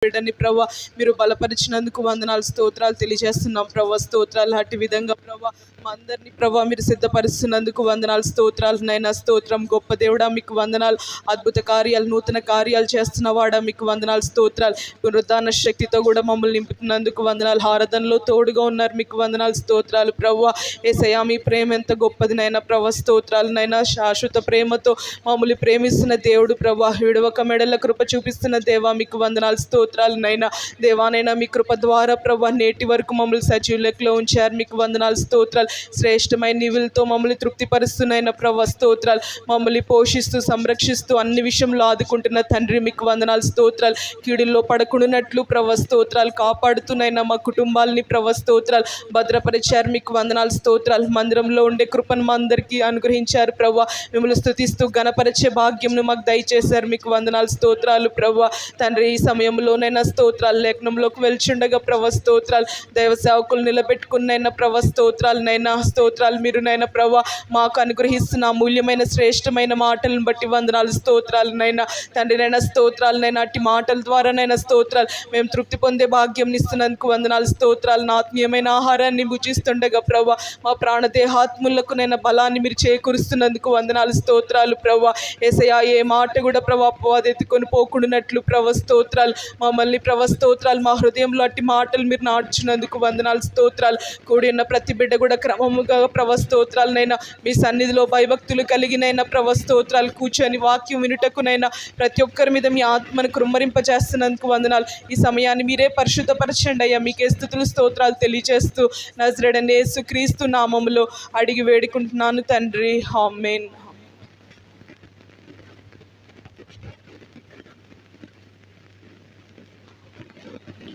బిడ్డని ప్రభా మీరు బలపరిచినందుకు వందనాలు, స్తోత్రాలు తెలియజేస్తున్నాం ప్రభా. స్తోత్రాలు అట్టి విధంగా ప్రభా మా అందరినీ ప్రభా మీరు సిద్ధపరుస్తున్నందుకు వందనాలు, స్తోత్రాలు నైనా. స్తోత్రం గొప్ప దేవుడా మీకు వందనాలు. అద్భుత కార్యాలు, నూతన కార్యాలు చేస్తున్నవాడా మీకు వందనాలు, స్తోత్రాలు. పునరుద్ధాన శక్తితో కూడా మమ్మల్ని నింపుతున్నందుకు వందనాలు. ఆరాధనలో తోడుగా ఉన్నారు మీకు వందనాలు, స్తోత్రాలు ప్రభా. యేసయ్యా మీ ప్రేమ ఎంత గొప్పది నైనా ప్రభా. స్తోత్రాలు నైనా. శాశ్వత ప్రేమతో మమ్మల్ని ప్రేమిస్తున్న దేవుడు ప్రభా. విడవక మెడల కృప చూపిస్తున్న దేవా మీకు వందనాలు, స్తోత్రాలు నైనా. దేవానైనా మీ కృప ద్వారా ప్రభా నేటి వరకు మమ్మల్ని సజీవ లెక్కలో ఉంచారు మీకు వందనాలు, స్తోత్రాలు. శ్రేష్టమైన నివులతో మమ్మల్ని తృప్తిపరుస్తున్న ప్రభా స్తోత్రాలు. మమ్మల్ని పోషిస్తూ సంరక్షిస్తూ అన్ని విషయంలో ఆదుకుంటున్న తండ్రి మీకు వందనాలు, స్తోత్రాలు. కీడుల్లో పడకుండానట్లు ప్రభా స్తోత్రాలు. కాపాడుతున్నైనా మా కుటుంబాలని ప్రభా స్తోత్రాలు భద్రపరిచారు మీకు వందనాలు, స్తోత్రాలు. మందిరంలో ఉండే కృపను మా అందరికీ అనుగ్రహించారు ప్రభా. మిమ్మల్ని స్తుతిస్తూ గణపరిచే భాగ్యంను మాకు దయచేశారు మీకు వందనాలు, స్తోత్రాలు ప్రభా. తండ్రి ఈ సమయంలోనైనా స్తోత్రాలు. లేఖనంలోకి వెళ్చుండగా ప్రభా స్తోత్రాలు. దైవ సేవకులు నిలబెట్టుకున్నైనా ప్రభా స్తోత్రాలు నైనా. స్తోత్రాలు. మీరు నైనా ప్రభా మాకు అనుగ్రహిస్తున్న అమూల్యమైన శ్రేష్టమైన మాటలను బట్టి వందనాలు, స్తోత్రాలు నైనా. తండ్రి నైనా స్తోత్రాలు నైనా. అట్టి మాటల ద్వారా నైనా స్తోత్రాలు. మేము తృప్తి పొందే భాగ్యం ఇస్తున్నందుకు వందనాలు, స్తోత్రాలు. నా ఆత్మీయమైన ఆహారాన్ని భుజిస్తుండగా ప్రభా మా ప్రాణదేహాత్ములకు నైనా బలాన్ని మీరు చేకూరుస్తున్నందుకు వందనాలు, స్తోత్రాలు ప్రభా. యేసయ్యా ఏ మాట కూడా ప్రభా అపవాదెత్తుకొని పోకుండానట్లు ప్రభా స్తోత్రాలు. మమ్మల్ని ప్రభా స్తోత్రాలు. మా హృదయంలో అట్టి మాటలు మీరు నాటుచున్నందుకు వందనాలు, స్తోత్రాలు. కూడి ఉన్న ప్రతి బిడ్డ కూడా క్రమముగా ప్రభా స్తోత్రాలనైనా మీ సన్నిధిలో భయభక్తులు కలిగినైనా ప్రభా స్తోత్రాలు కూర్చొని వాక్యం వినుటకునైనా ప్రతి ఒక్కరి మీద మీ ఆత్మను కృమ్మరింపజేస్తున్నందుకు వందనాలు. ఈ సమయాన్ని మీరే పరిశుద్ధపరచండి అయ్యా. మీకే స్తుతులు స్తోత్రాలు తెలియజేస్తూ నజరేయుడైన యేసుక్రీస్తు నామములో అడిగి వేడుకుంటున్నాను తండ్రి, ఆమేన్.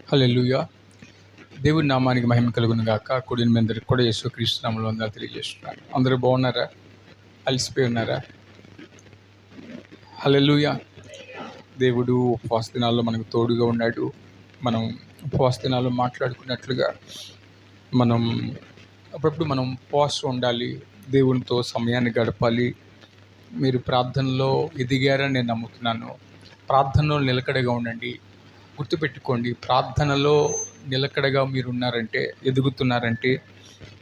హల్లెలూయా. దేవుడి నామానికి మహిమ కలుగును గాక. కూడిన మీ అందరికి కూడా యేసుక్రీస్తు నామములో వందనాలు తెలియజేస్తున్నాను. అందరూ బాగున్నారా? అలసిపోయి ఉన్నారా? హల్లెలూయా. దేవుడు ఉపవాస దినాల్లో మనకు తోడుగా ఉన్నాడు. మనం ఉపవాస దినాల్లో మాట్లాడుకున్నట్లుగా మనం అప్పుడప్పుడు మనం ఉపవాసం ఉండాలి, దేవునితో సమయాన్ని గడపాలి. మీరు ప్రార్థనలో ఎదిగారని నేను నమ్ముతున్నాను. ప్రార్థనలో నిలకడగా ఉండండి. గుర్తుపెట్టుకోండి, ప్రార్థనలో నిలకడగా మీరు ఉన్నారంటే, ఎదుగుతున్నారంటే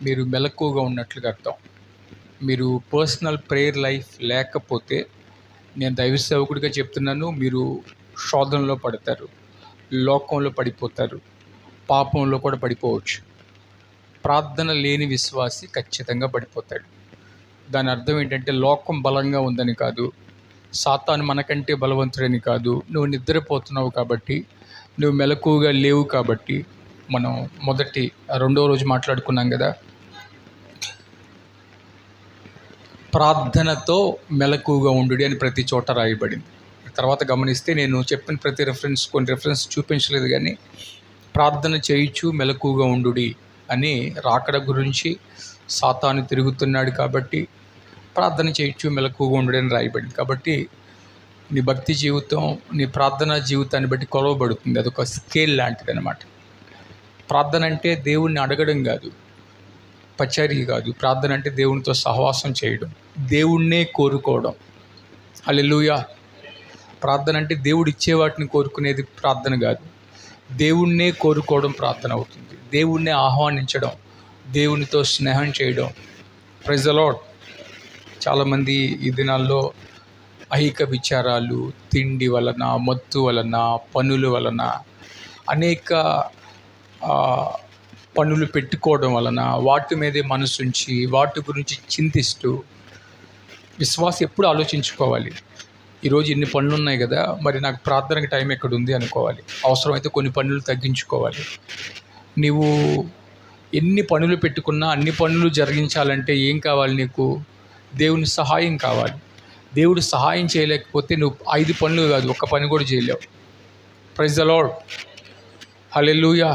మీరు మెలకువగా ఉన్నట్లుగా అర్థం. మీరు పర్సనల్ ప్రేయర్ లైఫ్ లేకపోతే నేను దైవ సేవకుడిగా చెప్తున్నాను, మీరు శోధనలో పడతారు, లోకంలో పడిపోతారు, పాపంలో కూడా పడిపోవచ్చు. ప్రార్థన లేని విశ్వాసి ఖచ్చితంగా పడిపోతాడు. దాని అర్థం ఏంటంటే లోకం బలంగా ఉందని కాదు, సాతాను మనకంటే బలవంతుడని కాదు. నువ్వు నిద్రపోతున్నావు కాబట్టి, నువ్వు మెలకువగా లేవు కాబట్టి. మనం రెండో రోజు మాట్లాడుకున్నాం కదా, ప్రార్థనతో మెలకువగా ఉండు అని ప్రతి చోట రాయబడింది. తర్వాత గమనిస్తే నేను చెప్పిన ప్రతి కొన్ని రెఫరెన్స్ చూపించలేదు, కానీ ప్రార్థన చేయించు మెలకువగా ఉండు అని రాకడ గురించి సాతాను తిరుగుతున్నాడు కాబట్టి ప్రార్థన చేయించు మెలకువగా ఉండు అని రాయబడింది. కాబట్టి నీ భక్తి జీవితం, నీ ప్రార్థనా జీవితాన్ని బట్టి కొలవబడుతుంది. అదొక స్కేల్ లాంటిది అన్నమాట. ప్రార్థన అంటే దేవుణ్ణి అడగడం కాదు, పచారీ కాదు. ప్రార్థన అంటే దేవునితో సహవాసం చేయడం, దేవుణ్ణే కోరుకోవడం. హల్లెలూయా. ప్రార్థన అంటే దేవుడు ఇచ్చే వాటిని కోరుకునేది ప్రార్థన కాదు, దేవుణ్ణే కోరుకోవడం ప్రార్థన అవుతుంది. దేవుణ్ణే ఆహ్వానించడం, దేవునితో స్నేహం చేయడం. Praise the lord. చాలామంది ఈ దినాల్లో ఐహిక విచారాలు, తిండి వలన, మత్తు వలన, పనుల వలన, అనేక పనులు పెట్టుకోవడం వలన వాటి మీదే మనసుంచి వాటి గురించి చింతిస్తూ, విశ్వాసం ఎప్పుడు ఆలోచించుకోవాలి, ఈరోజు ఇన్ని పనులు ఉన్నాయి కదా, మరి నాకు ప్రార్థనకి టైం ఎక్కడుంది అనుకోవాలి. అవసరమైతే కొన్ని పనులు తగ్గించుకోవాలి. నీవు ఎన్ని పనులు పెట్టుకున్నా అన్ని పనులు జరిగించాలంటే ఏం కావాలి? నీకు దేవుని సహాయం కావాలి. దేవుడు సహాయం చేయలేకపోతే నువ్వు 5 పనులు కాదు, ఒక్క పని కూడా చేయలేవు. Praise the lord. హల్లెలూయా.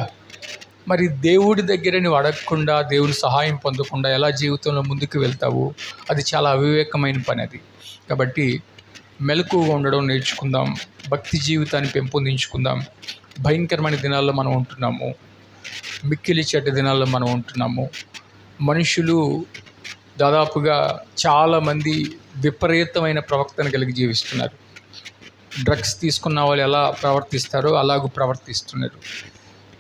మరి దేవుడి దగ్గర నువ్వు అడగకుండా, దేవుని సహాయం పొందకుండా ఎలా జీవితంలో ముందుకు వెళ్తావు? అది చాలా అవివేకమైన పని అది. కాబట్టి మెలకువగా ఉండడం నేర్చుకుందాం, భక్తి జీవితాన్ని పెంపొందించుకుందాం. భయంకరమైన దినాల్లో మనం ఉంటున్నాము, మిక్కిలి చెడ్డ దినాల్లో మనం ఉంటున్నాము. మనుషులు దాదాపుగా చాలామంది విపరీతమైన ప్రవక్తను కలిగి జీవిస్తున్నారు. డ్రగ్స్ తీసుకున్న వాళ్ళు ఎలా ప్రవర్తిస్తారో అలాగూ ప్రవర్తిస్తున్నారు.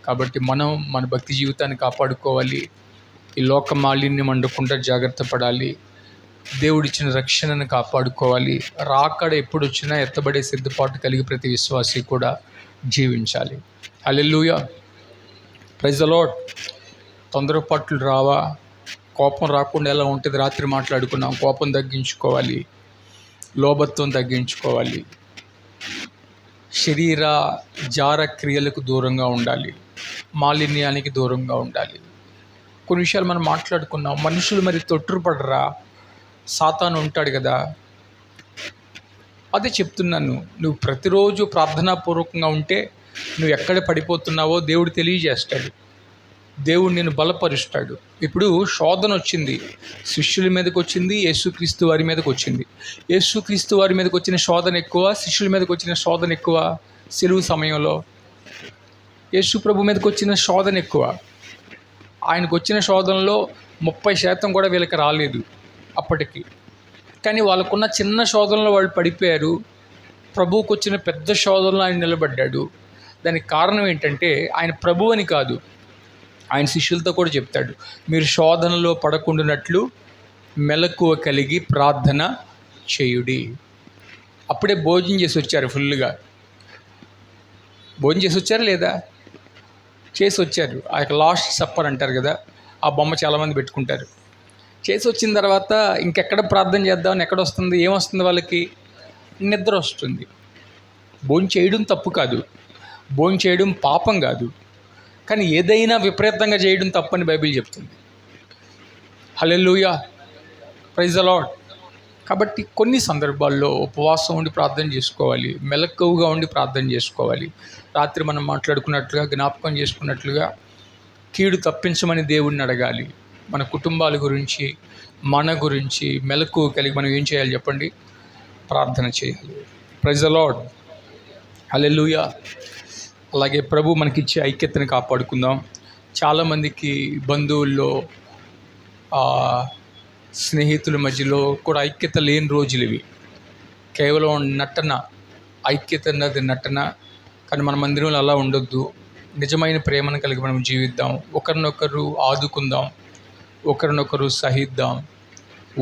కాబట్టి మనం మన భక్తి జీవితాన్ని కాపాడుకోవాలి. ఈ లోక మాలిన్యం అండకుండా జాగ్రత్త పడాలి. దేవుడిచ్చిన రక్షణను కాపాడుకోవాలి. రాకడ ఎప్పుడు వచ్చినా ఎత్తబడే సిద్ధపాటు కలిగి ప్రతి విశ్వాసి కూడా జీవించాలి. హల్లెలూయా, ప్రైజ్ ది లార్డ్. తొందరపాట్లు రావా? కోపం రాకుండా ఎలా ఉంటుంది? రాత్రి మాట్లాడుకున్నాం. కోపం తగ్గించుకోవాలి, లోభత్వం తగ్గించుకోవాలి, శరీర జార క్రియలకు దూరంగా ఉండాలి, మాలిన్యానికి దూరంగా ఉండాలి. కొన్ని విషయాలు మనం మాట్లాడుకున్నాం. మనుషులు మరి తొట్టుపడరా? సాతాను ఉంటాడు కదా. అదే చెప్తున్నాను, నువ్వు ప్రతిరోజు ప్రార్థనాపూర్వకంగా ఉంటే నువ్వు ఎక్కడ పడిపోతున్నావో దేవుడు తెలియజేస్తాడు. దేవుడు నిన్ను బలపరుస్తాడు. ఇప్పుడు శోధన వచ్చింది, శిష్యుల మీదకి వచ్చింది, యేసుక్రీస్తు వారి మీదకి వచ్చింది. యేసుక్రీస్తు వారి మీదకి వచ్చిన శోధన ఎక్కువ, శిష్యుల మీదకి వచ్చిన శోధన ఎక్కువ. సెలవు సమయంలో యేసు ప్రభు మీదకి వచ్చిన శోధన ఎక్కువ. ఆయనకు వచ్చిన శోధనలో 30% కూడా వీళ్ళకి రాలేదు అప్పటికి. కానీ వాళ్ళకున్న చిన్న శోధనలో వాళ్ళు పడిపోయారు. ప్రభువుకు వచ్చిన పెద్ద శోధనలో ఆయన నిలబడ్డాడు. దానికి కారణం ఏంటంటే ఆయన ప్రభు అని కాదు, ఆయన శిష్యులతో కూడా చెప్తాడు, మీరు శోధనలో పడకుండానట్లు మెలకువ కలిగి ప్రార్థన చేయుడి. అప్పుడే భోజనం చేసి వచ్చారు, ఫుల్గా భోజనం చేసి వచ్చారా లేదా? చేసి వచ్చారు. ఆ యొక్క లాస్ట్ సప్పర్ అంటారు కదా, ఆ బొమ్మ చాలామంది పెట్టుకుంటారు. చేసి వచ్చిన తర్వాత ఇంకెక్కడ ప్రార్థన చేద్దామని ఎక్కడ వస్తుంది? ఏమొస్తుంది వాళ్ళకి? నిద్ర వస్తుంది. భోజనం చేయడం తప్పు కాదు, భోజనం చేయడం పాపం కాదు, కానీ ఏదైనా విపరీతంగా చేయడం తప్పని బైబిల్ చెప్తుంది. హల్లెలూయా, ప్రైజ్ ది లార్డ్. కాబట్టి కొన్ని సందర్భాల్లో ఉపవాసం ఉండి ప్రార్థన చేసుకోవాలి, మెలకువగా ఉండి ప్రార్థన చేసుకోవాలి. రాత్రి మనం మాట్లాడుకున్నట్లుగా, జ్ఞాపకం చేసుకున్నట్లుగా కీడు తప్పించమని దేవుడిని అడగాలి. మన కుటుంబాల గురించి, మన గురించి మెలకువ కలిగి మనం ఏం చేయాలి చెప్పండి? ప్రార్థన చేయాలి. ప్రైజ్ ది లార్డ్, హల్లెలూయా. అలాగే ప్రభు మనకిచ్చే ఐక్యతను కాపాడుకుందాం. చాలామందికి బంధువుల్లో, స్నేహితుల మధ్యలో కూడా ఐక్యత లేని రోజులు ఇవి. కేవలం నటన, ఐక్యత అన్నది నటన. కానీ మన మందిరంలో అలా ఉండొద్దు. నిజమైన ప్రేమను కలిగి మనం జీవిద్దాం. ఒకరినొకరు ఆదుకుందాం, ఒకరినొకరు సహిద్దాం,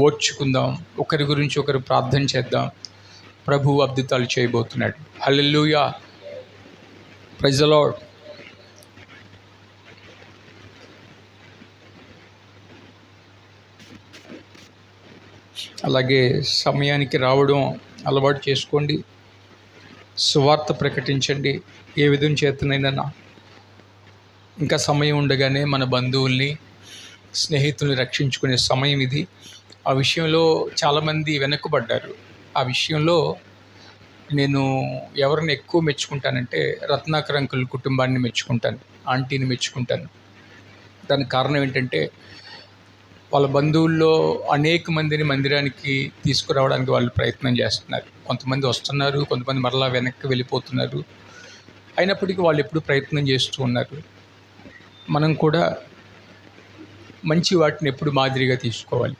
ఓర్చుకుందాం, ఒకరి గురించి ఒకరు ప్రార్థన చేద్దాం. ప్రభువు అద్భుతాలు చేయబోతున్నాడు. హల్లెలూయా, ప్రైజ్ ది లార్డ్. అలాగే సమయానికి రావడం అలవాటు చేసుకోండి. సువార్త ప్రకటించండి. ఏ విధం చేతనైనా ఇంకా సమయం ఉండగానే మన బంధువుల్ని, స్నేహితుల్ని రక్షించుకునే సమయం ఇది. ఆ విషయంలో చాలామంది వెనక్కుబడ్డారు. ఆ విషయంలో నేను ఎవరిని ఎక్కువ మెచ్చుకుంటానంటే రత్నాకర్ అంకుల్ కుటుంబాన్ని మెచ్చుకుంటాను, ఆంటీని మెచ్చుకుంటాను. దానికి కారణం ఏంటంటే వాళ్ళ బంధువుల్లో అనేక మందిని మందిరానికి తీసుకురావడానికి వాళ్ళు ప్రయత్నం చేస్తున్నారు. కొంతమంది వస్తున్నారు, కొంతమంది మరలా వెనక్కి వెళ్ళిపోతున్నారు. అయినప్పటికీ వాళ్ళు ఎప్పుడు ప్రయత్నం చేస్తూ ఉన్నారు. మనం కూడా మంచి వాటిని ఎప్పుడు మాదిరిగా తీసుకోవాలి.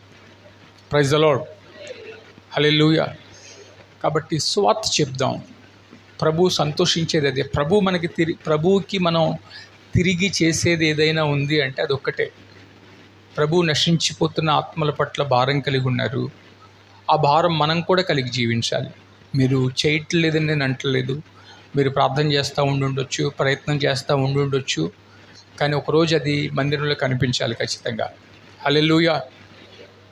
ప్రైజ్ ది లార్డ్, హల్లెలూయా. కాబట్టి సువార్త చెప్దాం. ప్రభు సంతోషించేది అదే. ప్రభువుకి మనం తిరిగి చేసేది ఏదైనా ఉంది అంటే అదొక్కటే. ప్రభు నశించిపోతున్న ఆత్మల పట్ల భారం కలిగి ఉన్నారు. ఆ భారం మనం కూడా కలిగి జీవించాలి. మీరు చేయట్లేదని నేను అంటలేదు. మీరు ప్రార్థన చేస్తూ ఉండుండొచ్చు, ప్రయత్నం చేస్తూ ఉండుండొచ్చు, కానీ ఒకరోజు అది మందిరంలో కనిపించాలి ఖచ్చితంగా. హల్లెలూయా.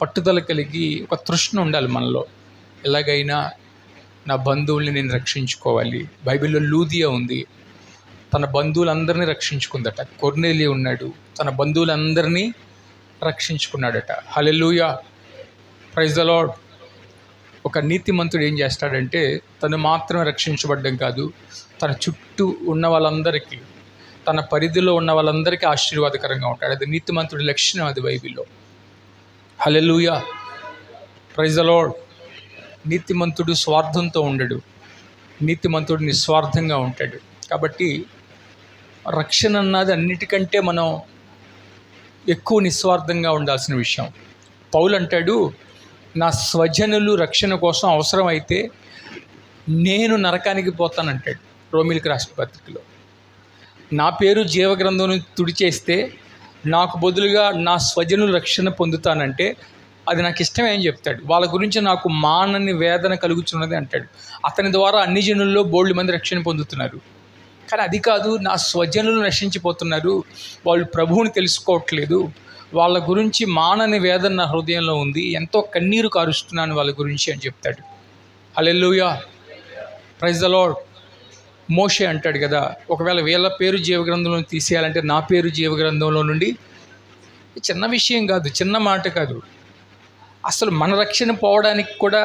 పట్టుదల కలిగి ఒక తృష్ణ ఉండాలి మనలో. ఎలాగైనా నా బంధువుల్ని నేను రక్షించుకోవాలి. బైబిల్లో లూదియా ఉంది, తన బంధువులందరినీ రక్షించుకుందట. కొర్నేలియా ఉన్నాడు, తన బంధువులందరినీ రక్షించుకున్నాడట. హల్లెలూయా, ప్రైజ్ ది లార్డ్. ఒక నీతిమంతుడు ఏం చేస్తాడంటే తను మాత్రమే రక్షించబడ్డం కాదు, తన చుట్టూ ఉన్న వాళ్ళందరికీ, తన పరిధిలో ఉన్న వాళ్ళందరికీ ఆశీర్వాదకరంగా ఉంటాడు. అది నీతిమంతుడి లక్షణం, అది బైబిల్లో. హల్లెలూయా, ప్రైజ్ ది లార్డ్. నీతిమంతుడు స్వార్థంతో ఉండడు, నీతిమంతుడు నిస్వార్థంగా ఉంటాడు. కాబట్టి రక్షణ అన్నది అన్నిటికంటే మనం ఎక్కువ నిస్వార్థంగా ఉండాల్సిన విషయం. పౌలు అంటాడు, నా స్వజనులు రక్షణ కోసం అవసరమైతే నేను నరకానికి పోతానంటాడు రోమిలికి రాసిన పత్రికలో. నా పేరు జీవగ్రంథం నుంచి తుడిచేస్తే నాకు బదులుగా నా స్వజనులు రక్షణ పొందుతానంటే అది నాకు ఇష్టమే అని చెప్తాడు. వాళ్ళ గురించి నాకు మానని వేదన కలుగుతున్నది అంటాడు. అతని ద్వారా అన్ని జనుల్లో బోల్డ్ మంది రక్షణ పొందుతున్నారు. కానీ అది కాదు, నా స్వజనులు నశించిపోతున్నారు, వాళ్ళు ప్రభువుని తెలుసుకోవట్లేదు, వాళ్ళ గురించి మానని వేదన నా హృదయంలో ఉంది, ఎంతో కన్నీరు కారుస్తున్నాను వాళ్ళ గురించి అని చెప్తాడు. హల్లెలూయా, ప్రైజ్ ద లార్డ్. మోషే అంటాడు కదా, ఒకవేళ వీళ్ళ పేరు జీవగ్రంథంలో తీసేయాలంటే నా పేరు జీవగ్రంథంలో నుండి, చిన్న విషయం కాదు, చిన్న మాట కాదు, అసలు మన రక్షణ పోవడానికి కూడా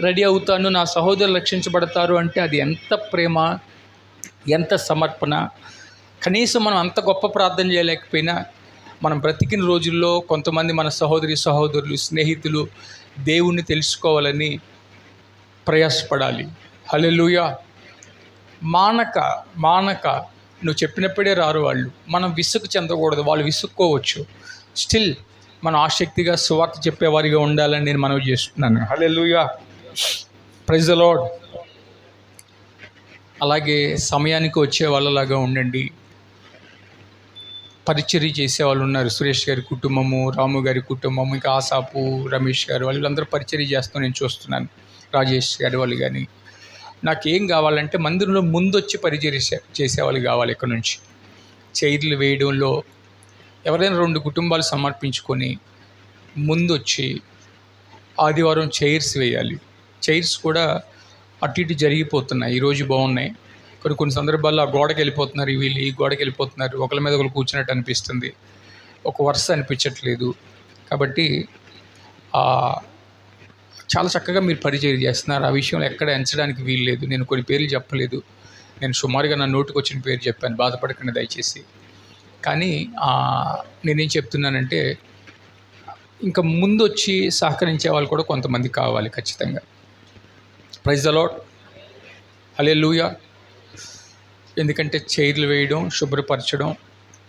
రెడీ అవుతాను, నా సహోదరులు రక్షించబడతారు అంటే అది ఎంత ప్రేమ, ఎంత సమర్పణ. కనీసం మనం అంత గొప్ప ప్రార్థన చేయలేకపోయినా మనం బ్రతికిన రోజుల్లో కొంతమంది మన సహోదరులు, స్నేహితులు దేవుణ్ణి తెలుసుకోవాలని ప్రయాసపడాలి. హల్లెలూయా. మానక నువ్వు చెప్పినప్పుడే రారు వాళ్ళు. మనం విసుగు చెందకూడదు, వాళ్ళు విసుక్కోవచ్చు. స్టిల్ మనం ఆసక్తిగా సువార్త చెప్పేవారిగా ఉండాలని నేను మనవి చేస్తున్నాను. హల్లెలూయా, ప్రైజ్ ద లార్డ్. అలాగే సమయానికి వచ్చే వాళ్ళలాగా ఉండండి. పరిచర్య చేసేవాళ్ళు ఉన్నారు, సురేష్ గారి కుటుంబము, రాము గారి కుటుంబము, ఇంకా ఆసాపు, రమేష్ గారు, వాళ్ళందరూ పరిచర్య చేస్తూ నేను చూస్తున్నాను. రాజేష్ గారి వాళ్ళు కానీ. నాకేం కావాలంటే మందిరంలో ముందొచ్చి పరిచర్య చేసేవాళ్ళు కావాలి. ఇక్కడ నుంచి చైర్లు వేయడంలో ఎవరైనా 2 కుటుంబాలు సమర్పించుకొని ముందొచ్చి ఆదివారం చైర్స్ వేయాలి. చైర్స్ కూడా అటు ఇటు జరిగిపోతున్నాయి, ఈరోజు బాగున్నాయి, కొన్ని సందర్భాల్లో ఆ గోడకి వెళ్ళిపోతున్నారు, వీళ్ళు ఈ గోడకి వెళ్ళిపోతున్నారు, ఒకరి మీద ఒకరు కూర్చున్నట్టు అనిపిస్తుంది, ఒక వరుస అనిపించట్లేదు. కాబట్టి చాలా చక్కగా మీరు పరిచయం చేస్తున్నారు. ఆ విషయంలో ఎక్కడ ఎంచడానికి వీలు లేదు. నేను కొన్ని పేర్లు చెప్పలేదు, నేను సుమారుగా నా నోటికి వచ్చిన పేరు చెప్పాను, బాధపడకండి దయచేసి. కానీ నేనేం చెప్తున్నానంటే ఇంకా ముందు వచ్చి సహకరించే వాళ్ళు కూడా కొంతమంది కావాలి ఖచ్చితంగా. ప్రైజ్ ద లార్డ్, హల్లెలూయా. ఎందుకంటే చైర్లు వేయడం, శుభ్రపరచడం,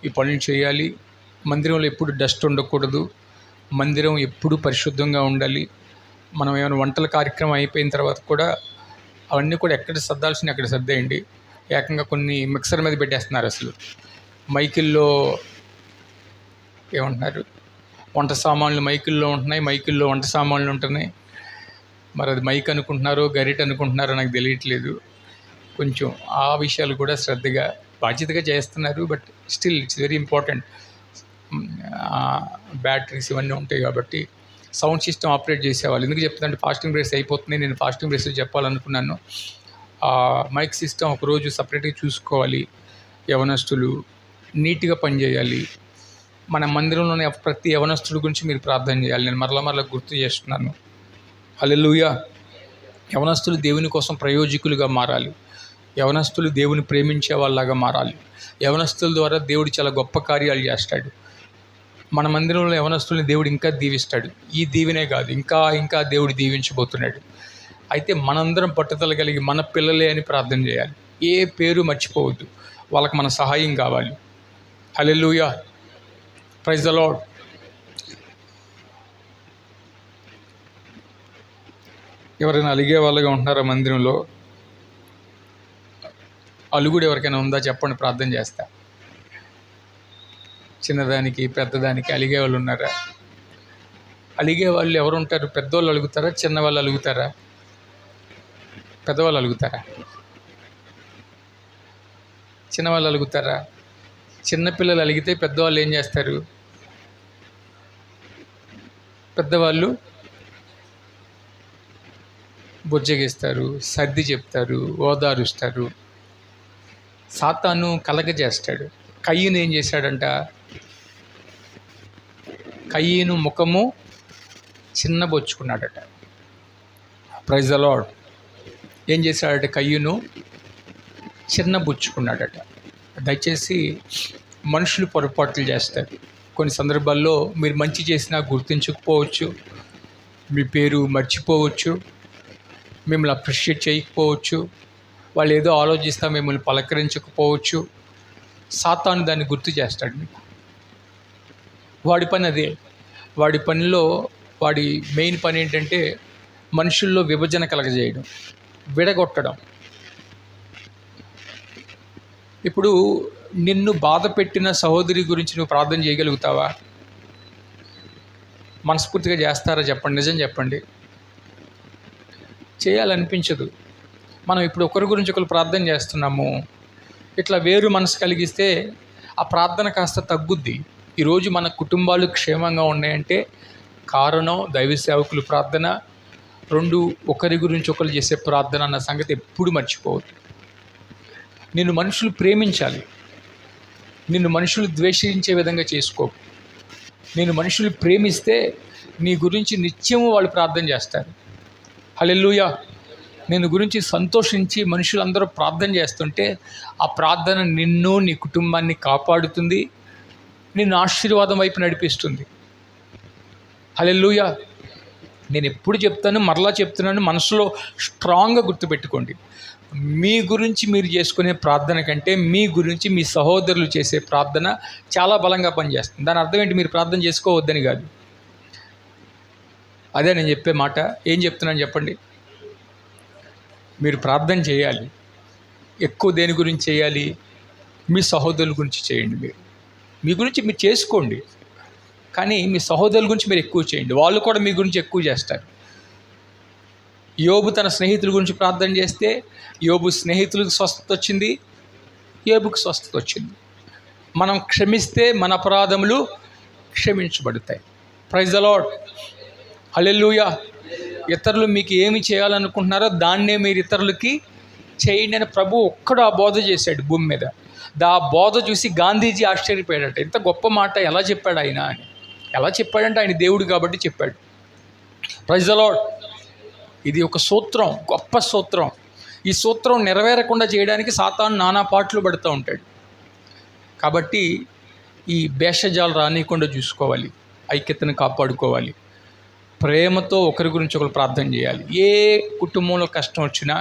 ఈ పనులు చేయాలి. మందిరంలో ఎప్పుడు డస్ట్ ఉండకూడదు, మందిరం ఎప్పుడు పరిశుద్ధంగా ఉండాలి. మనం ఏమైనా వంటల కార్యక్రమం అయిపోయిన తర్వాత కూడా అవన్నీ కూడా ఎక్కడ సర్దాల్సిన అక్కడ సర్దేయండి. ఏకంగా కొన్ని మిక్సర్ మీద పెట్టేస్తున్నారు. అసలు మైకిల్లో ఏమంటున్నారు, వంట సామాన్లు మైకిల్లో ఉంటున్నాయి, మైకిల్లో వంట సామాన్లు ఉంటున్నాయి. మరి అది మైక్ అనుకుంటున్నారో గరిట అనుకుంటున్నారో నాకు తెలియట్లేదు. కొంచెం ఆ విషయాలు కూడా శ్రద్ధగా బాధ్యతగా చేస్తున్నారు. But still it's very important. Batteries ఇవన్నీ ఉంటాయి కాబట్టి సౌండ్ సిస్టమ్ ఆపరేట్ చేసేవాళ్ళు. ఎందుకు చెప్తుందంటే ఫాస్టింగ్ బ్రేక్స్ అయిపోతున్నాయి, నేను ఫాస్టింగ్ బ్రేక్స్ చెప్పాలనుకున్నాను. మైక్ సిస్టమ్ ఒకరోజు సపరేట్గా చూసుకోవాలి. యవనస్తులు నీట్గా పనిచేయాలి. మన మందిరంలోని ప్రతి యవనస్తుడి గురించి మీరు ప్రార్థన చేయాలి. నేను మరలా గుర్తు చేస్తున్నాను. హల్లెలూయా. యవనస్తులు దేవుని కోసం ప్రయోజకులుగా మారాలి. యవనస్తులు దేవుని ప్రేమించే వాళ్ళలాగా మారాలి. యవనస్తుల ద్వారా దేవుడు చాలా గొప్ప కార్యాలు చేస్తాడు. మన మందిరంలో యవనస్తుల్ని దేవుడు ఇంకా దీవిస్తాడు. ఈ దీవెనే కాదు, ఇంకా దేవుడు దీవించబోతున్నాడు. అయితే మనందరం పట్టుదల కలిగి మన పిల్లలే అని ప్రార్థన చేయాలి. ఏ పేరు మర్చిపోవద్దు, వాళ్ళకి మన సహాయం కావాలి. హల్లెలూయా, ప్రైజ్ ద లార్డ్. ఎవరైనా అలిగే వాళ్ళగా ఉంటున్నారా మందిరంలో? అలుగుడు ఎవరికైనా ఉందా చెప్పండి, ప్రార్థన చేస్తా. చిన్నదానికి పెద్దదానికి అలిగే వాళ్ళు ఉన్నారా? అలిగే వాళ్ళు ఎవరు ఉంటారు? పెద్దవాళ్ళు అలుగుతారా, చిన్నవాళ్ళు అలుగుతారా? పెద్దవాళ్ళు అలుగుతారా, చిన్నవాళ్ళు అలుగుతారా? చిన్నపిల్లలు అలిగితే పెద్దవాళ్ళు ఏం చేస్తారు? పెద్దవాళ్ళు బుజ్జగిస్తారు, సర్ది చెప్తారు, ఓదారుస్తారు. సాతాను కలగజేస్తాడు. కయ్యను ఏం చేశాడంట? కయ్యను ముఖము చిన్నబొచ్చుకున్నాడట. Praise the lord. ఏం చేశాడట? కయ్యను చిన్నబుచ్చుకున్నాడట. దయచేసి మనుషులు పొరపాట్లు చేస్తారు. కొన్ని సందర్భాల్లో మీరు మంచి చేసినా గుర్తించకపోవచ్చు, మీ పేరు మర్చిపోవచ్చు, మిమ్మల్ని అప్రిషియేట్ చేయకపోవచ్చు, వాళ్ళు ఏదో ఆలోచిస్తా మిమ్మల్ని పలకరించకపోవచ్చు. సాతాను దాన్ని గుర్తు చేస్తాడు మీకు. వాడి పని అదే. వాడి పనిలో వాడి మెయిన్ పని ఏంటంటే మనుషుల్లో విభజన కలగజేయడం. విడగొట్టడం. ఇప్పుడు నిన్ను బాధ పెట్టిన సహోదరి గురించి నువ్వు ప్రార్థన చేయగలుగుతావా? మనస్ఫూర్తిగా చేస్తారా చెప్పండి, నిజం చెప్పండి. చేయాలనిపించదు. మనం ఇప్పుడు ఒకరి గురించి ఒకరు ప్రార్థన చేస్తున్నాము, ఇట్లా వేరు మనసు కలిగిస్తే ఆ ప్రార్థన కాస్త తగ్గుద్ది. ఈరోజు మన కుటుంబాలు క్షేమంగా ఉన్నాయంటే కారణం దైవ సేవకులు ప్రార్థన, 2 ఒకరి గురించి ఒకరు చేసే ప్రార్థన అన్న సంగతి ఎప్పుడు మర్చిపోవద్దు. నిన్ను మనుషులు ప్రేమించాలి, నిన్ను మనుషులు ద్వేషించే విధంగా చేసుకో. నిన్ను మనుషులు ప్రేమిస్తే నీ గురించి నిత్యము వాళ్ళు ప్రార్థన చేస్తారు. హల్లెలూయా. నేను గురించి సంతోషించి మనుషులందరూ ప్రార్థన చేస్తుంటే ఆ ప్రార్థన నిన్ను నీ కుటుంబాన్ని కాపాడుతుంది, నిన్ను ఆశీర్వాదం వైపు నడిపిస్తుంది. హల్లెలూయా. నేను ఎప్పుడు చెప్తాను, మరలా చెప్తున్నాను, మనసులో స్ట్రాంగ్గా గుర్తుపెట్టుకోండి. మీ గురించి మీరు చేసుకునే ప్రార్థన కంటే మీ గురించి మీ సహోదరులు చేసే ప్రార్థన చాలా బలంగా పనిచేస్తుంది. దాని అర్థం ఏంటి? మీరు ప్రార్థన చేసుకోవద్దని కాదు. అదే నేను చెప్పే మాట. ఏం చెప్తున్నాను చెప్పండి? మీరు ప్రార్థన చేయాలి. ఎక్కువ దేని గురించి చేయాలి? మీ సహోదరుల గురించి చేయండి. మీ గురించి మీరు చేసుకోండి, కానీ మీ సహోదరుల గురించి మీరు ఎక్కువ చేయండి. వాళ్ళు కూడా మీ గురించి ఎక్కువ చేస్తారు. యోబు తన స్నేహితుల గురించి ప్రార్థన చేస్తే యోబు స్నేహితులకు స్వస్థత వచ్చింది, యోబుకు స్వస్థత వచ్చింది. మనం క్షమిస్తే మన అపరాధములు క్షమించబడతాయి. Praise the lord. హల్లెలూయా. ఇతరులు మీకు ఏమి చేయాలనుకుంటున్నారో దాన్నే మీరు ఇతరులకి చేయండి అని ప్రభు ఒక్కడు ఆ బోధ చేశాడు భూమి మీద. ఆ బోధ చూసి గాంధీజీ ఆశ్చర్యపోయాడట. ఎంత గొప్ప మాట ఎలా చెప్పాడు ఆయన అని. ఎలా చెప్పాడంటే ఆయన దేవుడు కాబట్టి చెప్పాడు. Praise the lord. ఇది ఒక సూత్రం, గొప్ప సూత్రం. ఈ సూత్రం నెరవేరకుండా చేయడానికి సాతాను నానా పాటలు పడుతూ ఉంటాడు. కాబట్టి ఈ భేషజాలు రానియకుండా చూసుకోవాలి, ఐక్యతను కాపాడుకోవాలి, ప్రేమతో ఒకరి గురించి ఒకరు ప్రార్థన చేయాలి. ఏ కుటుంబంలో కష్టం వచ్చినా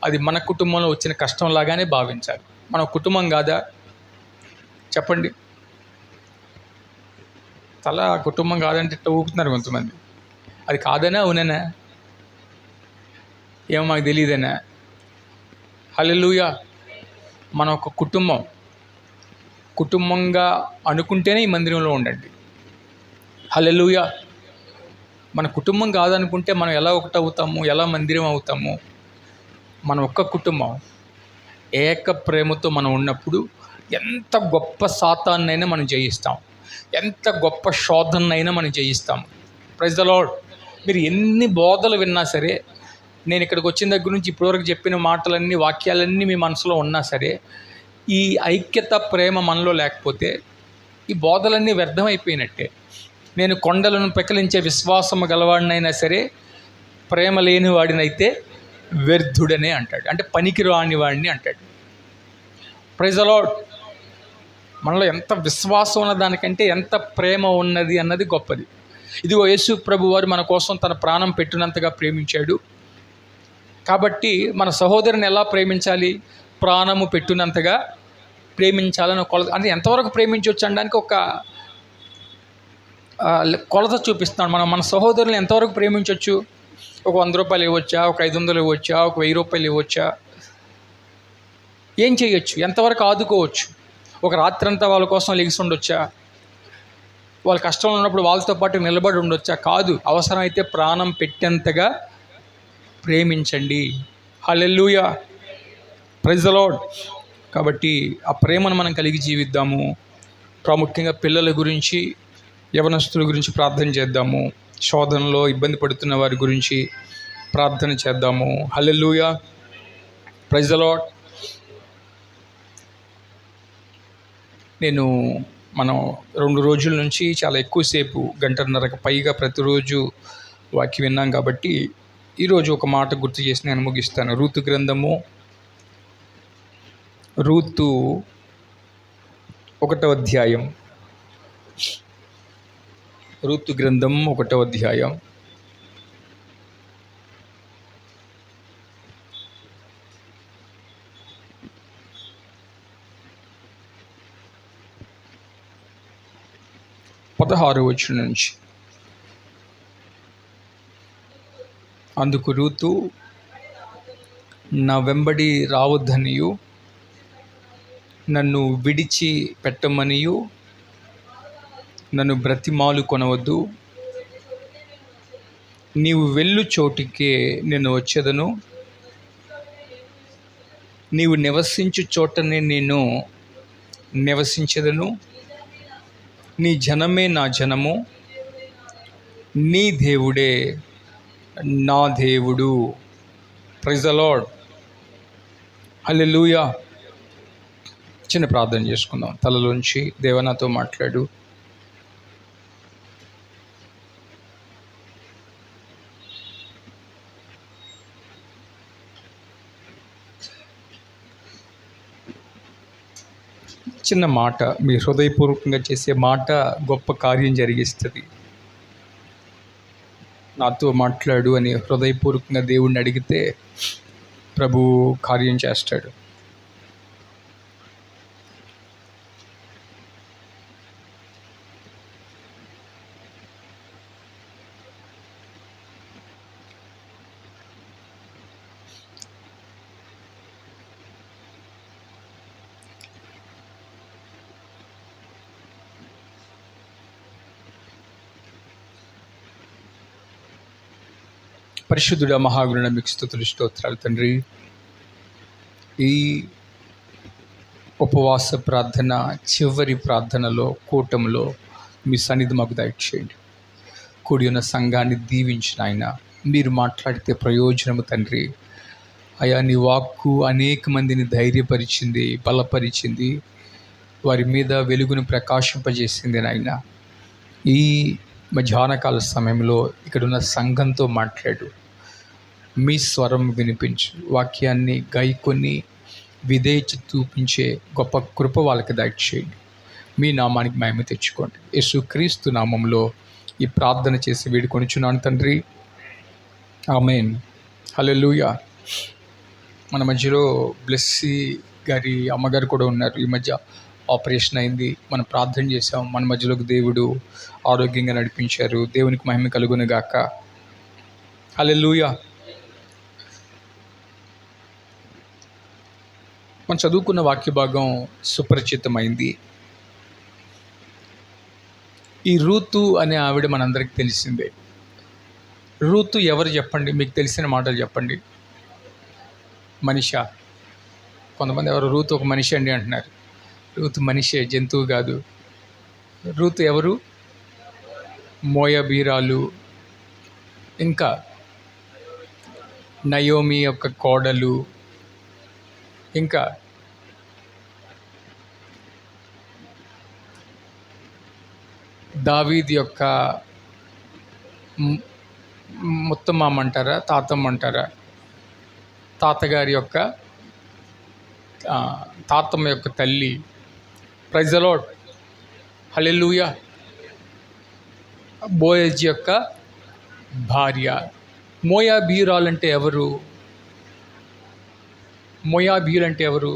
అది మన కుటుంబంలో వచ్చిన కష్టంలాగానే భావించాలి. మన కుటుంబం కాదా చెప్పండి? తల కుటుంబం కాదంటే ఇట్లా ఊపుతున్నారు కొంతమంది. అది కాదనా అవుననా? ఏమో మాకు తెలియదనా? హల్లెలూయా. మన ఒక కుటుంబంగా అనుకుంటేనే ఈ మందిరంలో ఉండండి. హల్లెలూయా. మన కుటుంబం కాదనుకుంటే మనం ఎలా ఒకటి అవుతాము, ఎలా మందిరం అవుతాము? మన ఒక్క కుటుంబం ఏక ప్రేమతో మనం ఉన్నప్పుడు ఎంత గొప్ప సాతాన్నైనా మనం జయిస్తాం, ఎంత గొప్ప శోధనైనా మనం జయిస్తాం. Praise the lord. మీరు ఎన్ని బోధలు విన్నా సరే, నేను ఇక్కడికి వచ్చిన దగ్గర నుంచి ఇప్పటివరకు చెప్పిన మాటలన్నీ, వాక్యాలన్నీ మీ మనసులో ఉన్నా సరే, ఈ ఐక్యత ప్రేమ మనలో లేకపోతే ఈ బోధలన్నీ వ్యర్థమైపోయినట్టే. నేను కొండలను పెకలించే విశ్వాసము గలవాడినైనా సరే ప్రేమ లేని వాడినైతే వ్యర్థుడనే అంటాడు. అంటే పనికి రాని వాడిని అంటాడు. Praise the lord. మనలో ఎంత విశ్వాసం ఉన్న దానికంటే ఎంత ప్రేమ ఉన్నది అన్నది గొప్పది. ఇదిగో యేసు ప్రభు వారు మన కోసం తన ప్రాణం పెట్టినంతగా ప్రేమించాడు. కాబట్టి మన సహోదరుని ఎలా ప్రేమించాలి? ప్రాణము పెట్టినంతగా ప్రేమించాలని కొలత. అంటే ఎంతవరకు ప్రేమించవచ్చు అనడానికి ఒక కొలత చూపిస్తున్నాడు. మన సహోదరుని ఎంతవరకు ప్రేమించవచ్చు? ఒక 100 రూపాయలు ఇవ్వచ్చా? ఒక 500 ఇవ్వచ్చా? ఒక 1000 రూపాయలు ఇవ్వచ్చా? ఏం చేయొచ్చు? ఎంతవరకు ఆదుకోవచ్చు? ఒక రాత్రంతా వాళ్ళ కోసం లెగిసి ఉండొచ్చా? వాళ్ళ కష్టంలో ఉన్నప్పుడు వాళ్ళతో పాటు నిలబడి ఉండొచ్చా? కాదు. అవసరమైతే ప్రాణం పెట్టేంతగా ప్రేమించండి. హల్లెలూయా. Praise the lord. కాబట్టి ఆ ప్రేమను మనం కలిగి జీవిద్దాము. ప్రాముఖ్యంగా పిల్లల గురించి, యవనస్తుల గురించి ప్రార్థన చేద్దాము. శోధనలో ఇబ్బంది పడుతున్న వారి గురించి ప్రార్థన చేద్దాము. హల్లెలూయా. Praise the lord. మనం 2 రోజుల నుంచి చాలా ఎక్కువసేపు, 1.5 పైగా ప్రతిరోజు వాక్యం విన్నాం. కాబట్టి ఈరోజు ఒక మాట గుర్తు చేసి నేను ముగిస్తాను. రూతు గ్రంథము, రూతు 1వ అధ్యాయం. రూతు గ్రంథం 1వ అధ్యాయం. వచనం నుంచి. అందుకు రూతు, నా వెంబడి రావద్దనియు, నన్ను విడిచి పెట్టమనియు నన్ను బ్రతిమాలు కొనవద్దు. నీవు వెళ్ళు చోటికే నేను వచ్చేదను, నీవు నివసించు చోటనే నేను నివసించెదను. నీ జనమే నా జనము, నీ దేవుడే నా దేవుడు. Praise the lord. హల్లెలూయా. చిన్న ప్రార్థన చేసుకుందాం. తలలోంచి దేవా నాతో మాట్లాడు. చిన్న మాట, మీ హృదయపూర్వకంగా చేసే మాట గొప్ప కార్యం జరిగిస్తుంది. నాతో మాట్లాడు అని హృదయపూర్వకంగా దేవుణ్ణి అడిగితే ప్రభు కార్యం చేస్తాడు. పరిశుద్ధుడ మహాగుణ మీకు స్తుతులు స్తోత్రాలు తండ్రి. ఈ ఉపవాస ప్రార్థన చివరి ప్రార్థనలో కూటమిలో మీ సన్నిధి మాకు దయచేయండి. కూడి ఉన్న సంఘాన్ని దీవించిన ఆయన మీరు మాట్లాడితే ప్రయోజనము తండ్రి. అయా నీ వాక్కు అనేక మందిని ధైర్యపరిచింది, బలపరిచింది, వారి మీద వెలుగును ప్రకాశింపజేసింది నాయన. ఈ మధ్యాహ్నకాల సమయంలో ఇక్కడున్న సంఘంతో మాట్లాడు, మీ స్వరం వినిపించు, వాక్యాన్ని గైకొని విధేయత చూపించే గొప్ప కృప వాళ్ళకి దయచేయండి. మీ నామానికి మహిమ తెచ్చుకోండి. యేసుక్రీస్తు నామంలో ఈ ప్రార్థన చేసి వేడుకొనిచున్నాను తండ్రి, ఆమేన్. హల్లెలూయా. మన మధ్యలో బ్లెస్సీ గారి అమ్మగారు కూడా ఉన్నారు. ఈ మధ్య ఆపరేషన్ అయింది, మనం ప్రార్థన చేసాం. మన మధ్యలోకి దేవుడు ఆరోగ్యంగా నడిపించారు. దేవునికి మహిమ కలుగును గాక. హల్లెలూయా. మనం చదువుకున్న వాక్య భాగం సుపరిచితమైంది. ఈ రూతు అనే ఆవిడ మనందరికీ తెలిసిందే. రూతు ఎవరు చెప్పండి, మీకు తెలిసిన మాటలు చెప్పండి. మనిషా? కొంతమంది ఎవరు రూతు ఒక మనిషి అండి అంటున్నారు. రూతు మనిషే, జంతువు కాదు. రూతు ఎవరు? మోయాబీరాలు, ఇంకా నయోమి యొక్క కోడలు, ఇంకా దావీదు యొక్క ముత్తమామ అంటారా, తాతమ్మ అంటారా, తాతగారి యొక్క తాతమ్మ యొక్క తల్లి. Praise the lord. హల్లెలూయా. బోయజ్ యొక్క భార్య. మోయాబీరాలు అంటే ఎవరు? మోయాబీలు అంటే ఎవరు?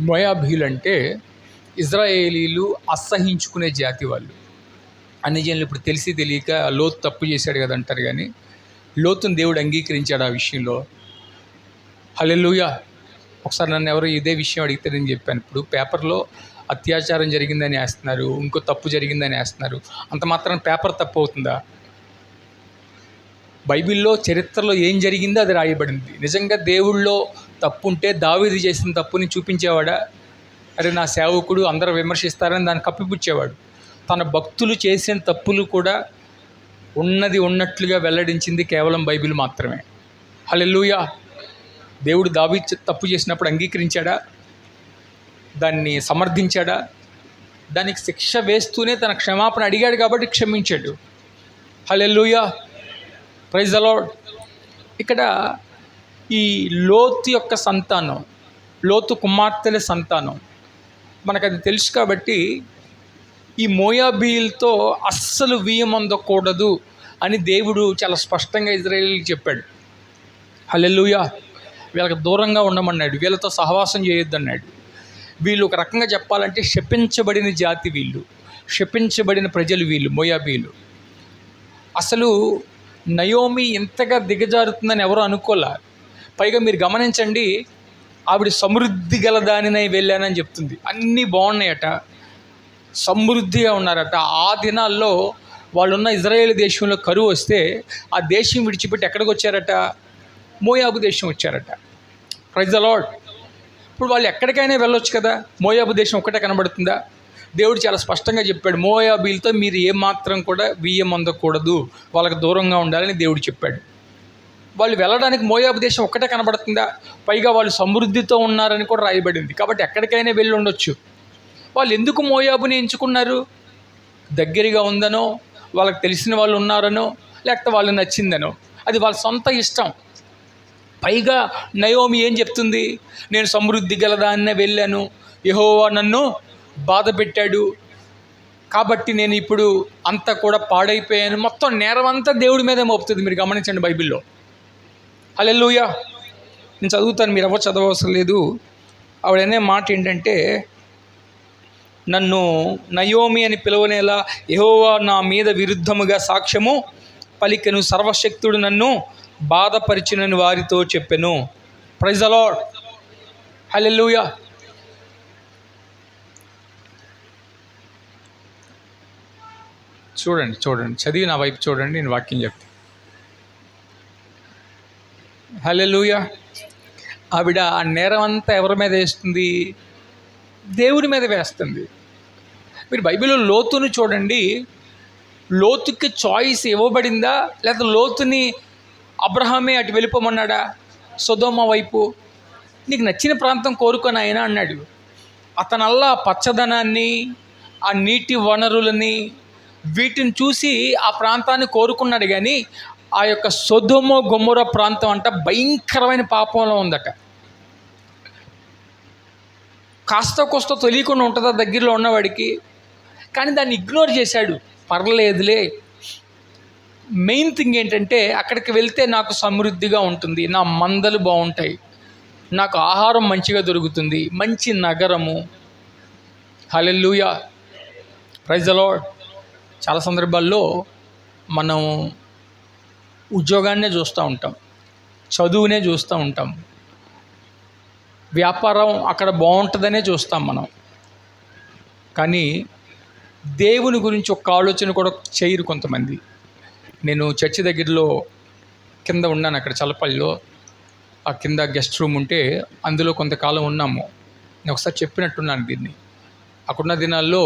మోయాబీలు అంటే ఇజ్రాయేలీలు అసహించుకునే జాతి వాళ్ళు. అన్ని జనులు ఇప్పుడు తెలిసి తెలియక లోతు తప్పు చేశాడు కదా అంటారు, కానీ లోతుని దేవుడు అంగీకరించాడు ఆ విషయంలో. హల్లెలూయా. ఒకసారి నన్ను ఎవరో ఇదే విషయం అడిగితే నేను చెప్పాను, ఇప్పుడు పేపర్లో అత్యాచారం జరిగిందని వేస్తున్నారు, ఇంకో తప్పు జరిగిందని వేస్తున్నారు, అంత మాత్రం పేపర్ తప్పు అవుతుందా? బైబిల్లో చరిత్రలో ఏం జరిగిందో అది రాయబడింది. నిజంగా దేవుళ్ళో తప్పు ఉంటే దావీదు చేసిన తప్పుని చూపించేవాడా? అరే నా సేవకుడు అందరూ విమర్శిస్తారని దాన్ని కప్పిపుచ్చేవాడు. తన భక్తులు చేసిన తప్పులు కూడా ఉన్నది ఉన్నట్లుగా వెల్లడించింది కేవలం బైబిల్ మాత్రమే. హల్లెలూయా. దేవుడు దావీదు తప్పు చేసినప్పుడు అంగీకరించాడా? దాన్ని సమర్థించాడా? దానికి శిక్ష వేస్తూనే తన క్షమాపణ అడిగాడు కాబట్టి క్షమించాడు. హల్లెలూయా. Praise the lord. ఇక్కడ ఈ లోతు యొక్క సంతానం, లోతు కుమార్తెల సంతానం మనకు అది తెలుసు కాబట్టి ఈ మోయాబీలతో అస్సలు వియ్యమందకూడదు అని దేవుడు చాలా స్పష్టంగా ఇజ్రాయేలీకి చెప్పాడు. హల్లెలూయా. వీళ్ళకి దూరంగా ఉండమన్నాడు, వీళ్ళతో సహవాసం చేయొద్దన్నాడు. వీళ్ళు ఒక రకంగా చెప్పాలంటే శపించబడిన జాతి వీళ్ళు. శపించబడిన ప్రజలు వీళ్ళు, మోయాబీలు. అసలు నయోమి ఇంతగా దిగజారుతుందని ఎవరు అనుకోలే. పైగా మీరు గమనించండి, ఆవిడ సమృద్ధి గల దానినై వెళ్ళానని చెప్తుంది. అన్నీ బాగున్నాయట, సమృద్ధిగా ఉన్నారట. ఆ దినాల్లో వాళ్ళున్న ఇజ్రాయేల్ దేశంలో కరువు వస్తే ఆ దేశం విడిచిపెట్టి ఎక్కడికి వచ్చారట? మోయాబు దేశం వచ్చారట. Praise the lord. ఇప్పుడు వాళ్ళు ఎక్కడికైనా వెళ్ళొచ్చు కదా, మోయాబు దేశం ఒక్కటే కనబడుతుందా? దేవుడు చాలా స్పష్టంగా చెప్పాడు, మోయాబీలతో మీరు ఏమాత్రం కూడా బియ్యం అందకూడదు, వాళ్ళకి దూరంగా ఉండాలని దేవుడు చెప్పాడు. వాళ్ళు వెళ్ళడానికి మోయాబు దేశం ఒక్కటే కనబడుతుందా? పైగా వాళ్ళు సమృద్ధితో ఉన్నారని కూడా రాయబడింది. కాబట్టి ఎక్కడికైనా వెళ్ళి ఉండొచ్చు. వాళ్ళు ఎందుకు మోయాబుని ఎంచుకున్నారు? దగ్గరగా ఉందనో, వాళ్ళకి తెలిసిన వాళ్ళు ఉన్నారనో, లేకపోతే వాళ్ళు నచ్చిందనో, అది వాళ్ళ సొంత ఇష్టం. పైగా నయోమి ఏం చెప్తుంది? నేను సమృద్ధి గలదాన్నే వెళ్ళాను, యెహోవా నన్ను బాధ పెట్టాడు, కాబట్టి నేను ఇప్పుడు అంతా కూడా పాడైపోయాను. మొత్తం నేరం అంతా దేవుడి మీదే మోపుతుంది. మీరు గమనించండి బైబిల్లో. హల్లెలూయా. నేను చదువుతాను, మీరు ఎవరు చదవవసరం లేదు. ఆవిడనే మాట ఏంటంటే, నన్ను నయోమి అని పిలవనేలా యెహోవా నా మీద విరుద్ధముగా సాక్ష్యము పలికెను, సర్వశక్తుడు నన్ను బాధపరిచినని వారితో చెప్పెను. Praise the lord. హల్లెలూయా. చూడండి చూడండి, చదివి నా వైపు చూడండి, నేను వాక్యం చెప్తాను. హల్లెలూయా. ఆవిడ ఆ నేరం అంతా ఎవరి మీద వేస్తుంది? దేవుడి మీద వేస్తుంది. మీరు బైబిల్లో లోతుని చూడండి. లోతుకి చాయిస్ ఇవ్వబడిందా, లేదా లోతుని అబ్రహామే అటు వెళ్ళిపోమన్నాడా సొదొమ వైపు? నీకు నచ్చిన ప్రాంతం కోరుకొని ఆయన అన్నాడు. అతనల్లా పచ్చదనాన్ని, ఆ నీటి వనరులని, వీటిని చూసి ఆ ప్రాంతాన్ని కోరుకున్నాడు. కానీ ఆ యొక్క సొదొమ గొమొర ప్రాంతం అంట భయంకరమైన పాపంలో ఉందట. కాస్త కోస్త తెలియకుండా ఉంటుందా దగ్గరలో ఉన్నవాడికి? కానీ దాన్ని ఇగ్నోర్ చేశాడు. పర్లేదులే, మెయిన్ థింగ్ ఏంటంటే అక్కడికి వెళ్తే నాకు సమృద్ధిగా ఉంటుంది, నా మందలు బాగుంటాయి, నాకు ఆహారం మంచిగా దొరుకుతుంది, మంచి నగరము. హల్లెలూయా. Praise the lord. చాలా సందర్భాల్లో మనం ఉద్యోగాన్నే చూస్తూ ఉంటాం, చదువునే చూస్తూ ఉంటాం, వ్యాపారం అక్కడ బాగుంటుందనే చూస్తాం మనం. కానీ దేవుని గురించి ఒక ఆలోచన కూడా చేయరు కొంతమంది. నేను చర్చి దగ్గరలో కింద ఉన్నాను, అక్కడ చల్లపల్లిలో. ఆ కింద గెస్ట్ రూమ్ ఉంటే అందులో కొంతకాలం ఉన్నాము. నేను ఒకసారి చెప్పినట్టున్నాను దీన్ని. అక్కడున్న దినాల్లో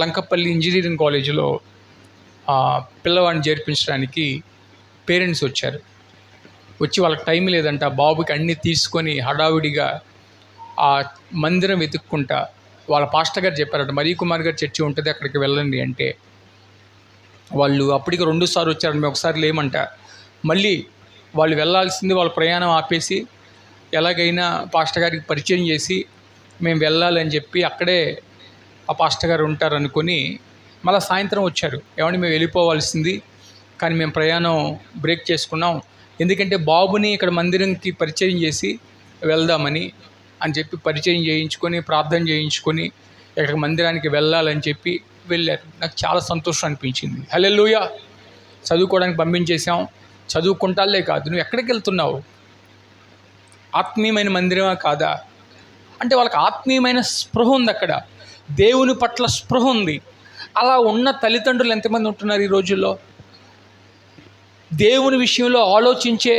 లంకపల్లి ఇంజనీరింగ్ కాలేజీలో పిల్లవాడిని చేర్పించడానికి పేరెంట్స్ వచ్చారు. వచ్చి వాళ్ళకి టైం లేదంట, బాబుకి అన్నీ తీసుకొని హడావిడిగా ఆ మందిరం వెతుక్కుంటా వాళ్ళ పాస్టర్ గారు చెప్పారట, మరీ కుమార్ గారు చర్చి ఉంటుంది అక్కడికి వెళ్ళండి అంటే. వాళ్ళు అప్పటికి 2 సార్లు వచ్చారు, మేము ఒకసారి లేమంట. మళ్ళీ వాళ్ళు వెళ్ళాల్సింది వాళ్ళ ప్రయాణం ఆపేసి ఎలాగైనా పాస్టర్ గారికి పరిచయం చేసి మేము వెళ్ళాలని చెప్పి అక్కడే ఆ పాస్టర్ గారు ఉంటారనుకొని మళ్ళీ సాయంత్రం వచ్చారు. ఏమంటే మేము వెళ్ళిపోవాల్సింది, కానీ మేము ప్రయాణం బ్రేక్ చేసుకున్నాం, ఎందుకంటే బాబుని ఇక్కడ మందిరంకి పరిచయం చేసి వెళ్దామని అని చెప్పి పరిచయం చేయించుకొని ప్రార్థన చేయించుకొని ఇక్కడ మందిరానికి వెళ్ళాలని చెప్పి వెళ్ళారు. నాకు చాలా సంతోషం అనిపించింది. హల్లెలూయా. చదువుకోవడానికి పంపించేసాం. చదువుకుంటాలే కాదు, నువ్వు ఎక్కడికి వెళ్తున్నావు? ఆత్మీయమైన మందిరమా కాదా అంటే వాళ్ళకి ఆత్మీయమైన స్పృహ ఉంది, అక్కడ దేవుని పట్ల స్పృహ ఉంది. అలా ఉన్న తల్లిదండ్రులు ఎంతమంది ఉంటున్నారు ఈ రోజుల్లో? దేవుని విషయంలో ఆలోచించే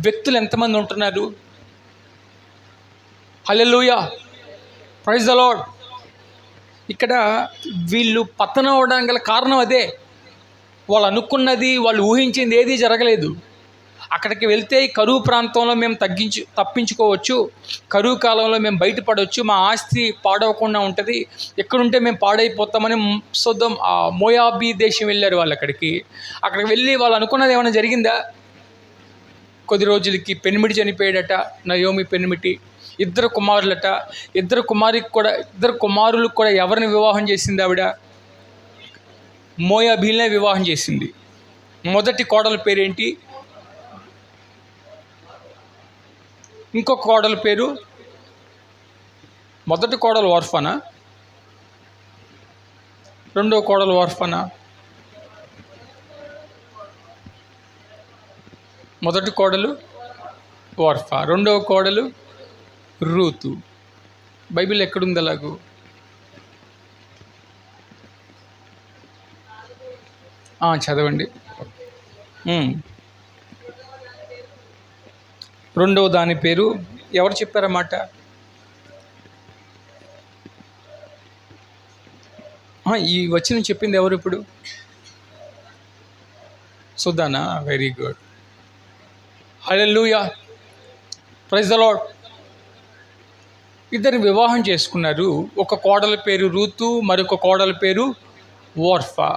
వ్యక్తులు ఎంతమంది ఉంటున్నారు? హల్లెలూయా. Praise the lord. ఇక్కడ వీళ్ళు పతనం అవడానికి గల కారణం అదే. వాళ్ళు అనుకున్నది, వాళ్ళు ఊహించింది ఏదీ జరగలేదు. అక్కడికి వెళ్తే కరువు ప్రాంతంలో మేము తప్పించుకోవచ్చు, కరువు కాలంలో మేము బయటపడవచ్చు, మా ఆస్తి పాడవకుండా ఉంటుంది, ఎక్కడుంటే మేము పాడైపోతామని మోయాబీ దేశం వెళ్ళారు వాళ్ళు. అక్కడికి వెళ్ళి వాళ్ళు అనుకున్నది ఏమైనా జరిగిందా? కొద్ది రోజులకి పెనిమిటి చనిపోయాడట, నయోమి పెనిమిటి. 2 కుమారులట. 2 కుమారులకు కూడా ఎవరిని వివాహం చేసింది ఆవిడ? మోయాబీలనే వివాహం చేసింది. మొదటి కోడల పేరేంటి? ఇంకొక కోడల పేరు? మొదటి కోడలు ఆర్ఫనా? రెండవ కోడలు ఓర్ఫనా? మొదటి కోడలు ఓర్ఫా, రెండవ కోడలు రూతు. బైబిల్ ఎక్కడుంది అలాగూ? చదవండి. రెండవ దాని పేరు ఎవరు చెప్పారన్నమాట? ఈ వచనం చెప్పింది ఎవరు ఇప్పుడు? సుధానా? Very good. Hallelujah, praise the lord. ఇద్దరు వివాహం చేసుకున్నారు. ఒక కోడల పేరు రూతు, మరొక కోడల పేరు ఓర్ఫా.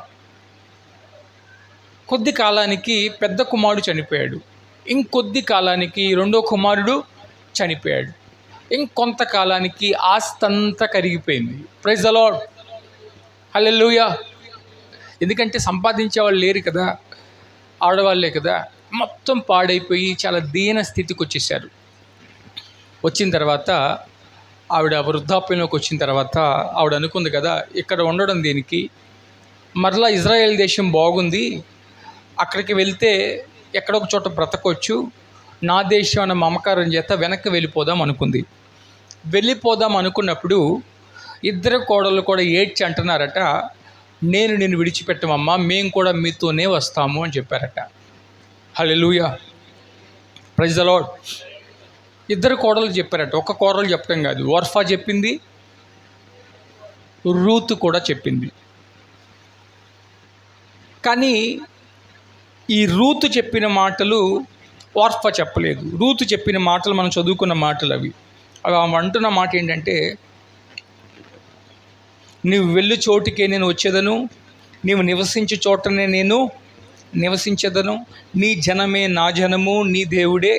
కొద్ది కాలానికి పెద్ద కుమారుడు చనిపోయాడు. ఇంకొద్ది కాలానికి రెండో కుమారుడు చనిపోయాడు. ఇంకొంతకాలానికి ఆస్తి అంతా కరిగిపోయింది. ప్రైజ్ ద లార్డ్, హల్లెలూయా. ఎందుకంటే సంపాదించే వాళ్ళు లేరు కదా, ఆడవాళ్ళే కదా. మొత్తం పాడైపోయి చాలా దీన స్థితికి వచ్చేసారు. వచ్చిన తర్వాత ఆవిడ వృద్ధాప్యంలోకి వచ్చిన తర్వాత ఆవిడ అనుకుంది కదా, ఇక్కడ ఉండడం దేనికి, మరలా ఇజ్రాయెల్ దేశం బాగుంది, అక్కడికి వెళ్తే ఎక్కడో ఒక చోట బ్రతకొచ్చు, నా దేశం అన్న మమకారం చేత వెనక్కి వెళ్ళిపోదాం అనుకుంది. వెళ్ళిపోదాం అనుకున్నప్పుడు ఇద్దరు కోడళ్ళు కూడా ఏడ్చి అంటున్నారట, నేను నిన్ను విడిచిపెట్టమమ్మా, మేము కూడా మీతోనే వస్తాము అని చెప్పారట. హల్లెలూయా, ప్రైజ్ ద లార్డ్. ఇద్దరు కోడలు చెప్పారట, ఒక కోడలు చెప్పడం కాదు. ఓర్ఫా చెప్పింది, రూతు కూడా చెప్పింది. కానీ ఈ రూతు చెప్పిన మాటలు ఓర్ఫా చెప్పలేదు. రూతు చెప్పిన మాటలు మనం చదువుకున్న మాటలు అవి. ఆమె అంటున్న మాట ఏంటంటే, నీవు వెళ్ళు చోటుకే నేను వచ్చేదను, నీవు నివసించే చోటనే నేను నివసించేదను, నీ జనమే నా జనము, నీ దేవుడే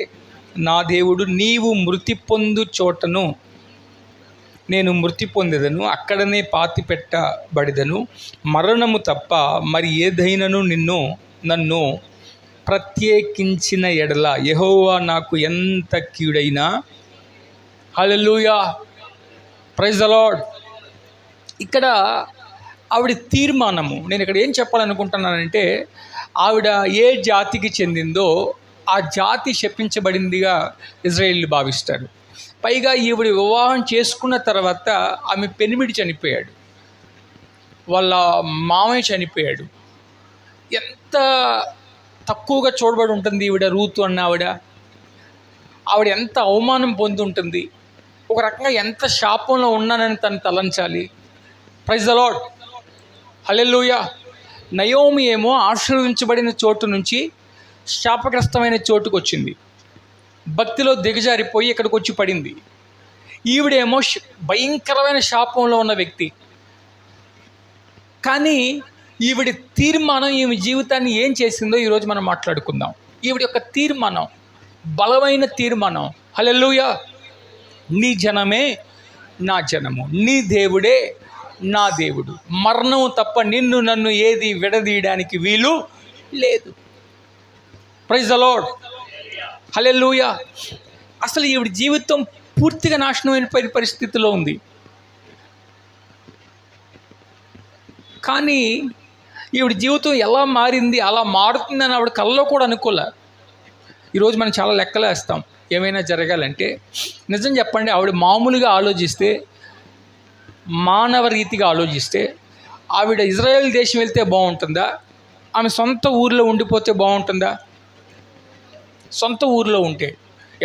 నా దేవుడు, నీవు మృతి పొందు చోటను నేను మృతి పొందేదను, అక్కడనే పాతి పెట్టబడిదను, మరణము తప్ప మరి ఏదైనను నన్ను ప్రత్యేకించిన ఎడల యెహోవా నాకు ఎంత కీడైనా. హల్లెలూయా, ప్రైజ్ ద లార్డ్. ఇక్కడ ఆవిడ తీర్మానము, నేను ఇక్కడ ఏం చెప్పాలనుకుంటున్నానంటే, ఆవిడ ఏ జాతికి చెందిందో ఆ జాతి శపించబడిందిగా ఇజ్రాయేలీలు భావిస్తారు. పైగా ఈవిడ వివాహం చేసుకున్న తర్వాత ఆమె పెనిమిడి చనిపోయాడు, వాళ్ళ మామయ్య చనిపోయాడు. ఎంత తక్కువగా చూడబడి ఉంటుంది ఈవిడ రూతు అన్న ఆవిడ ఎంత అవమానం పొంది ఉంటుంది. ఒక రకంగా ఎంత శాపంలో ఉన్నానని తను తలంచాలి. Praise the lord, hallelujah. Naomi ఏమో ఆశీర్వదించబడిన చోటు నుంచి శాపగ్రస్తమైన చోటుకు వచ్చింది, భక్తిలో దిగజారిపోయి ఇక్కడికి వచ్చి పడింది. ఈవిడేమో భయంకరమైన శాపంలో ఉన్న వ్యక్తి. కానీ ఈవిడ తీర్మానం ఈమె జీవితాన్ని ఏం చేసిందో ఈరోజు మనం మాట్లాడుకుందాం. ఈవిడ యొక్క తీర్మానం బలమైన తీర్మానం. హల్లెలూయా. నీ జనమే నా జనము, నీ దేవుడే నా దేవుడు, మరణం తప్ప నన్ను ఏది విడదీయడానికి వీలు లేదు. ప్రైజ్ ద లార్డ్, హల్లెలూయా. అసలు ఈవిడ జీవితం పూర్తిగా నాశనమైన పరిస్థితిలో ఉంది. కానీ ఈవిడ జీవితం ఎలా మారింది, అలా మారుతుందని ఆవిడ కల్లో కూడా అనుకోలే. ఈరోజు మనం చాలా లెక్కలు వేస్తాం ఏమైనా జరగాలంటే. నిజం చెప్పండి, ఆవిడ మామూలుగా ఆలోచిస్తే, మానవ రీతిగా ఆలోచిస్తే, ఆవిడ ఇజ్రాయెల్ దేశం వెళ్తే బాగుంటుందా, ఆమె సొంత ఊరిలో ఉండిపోతే బాగుంటుందా? సొంత ఊరిలో ఉంటే,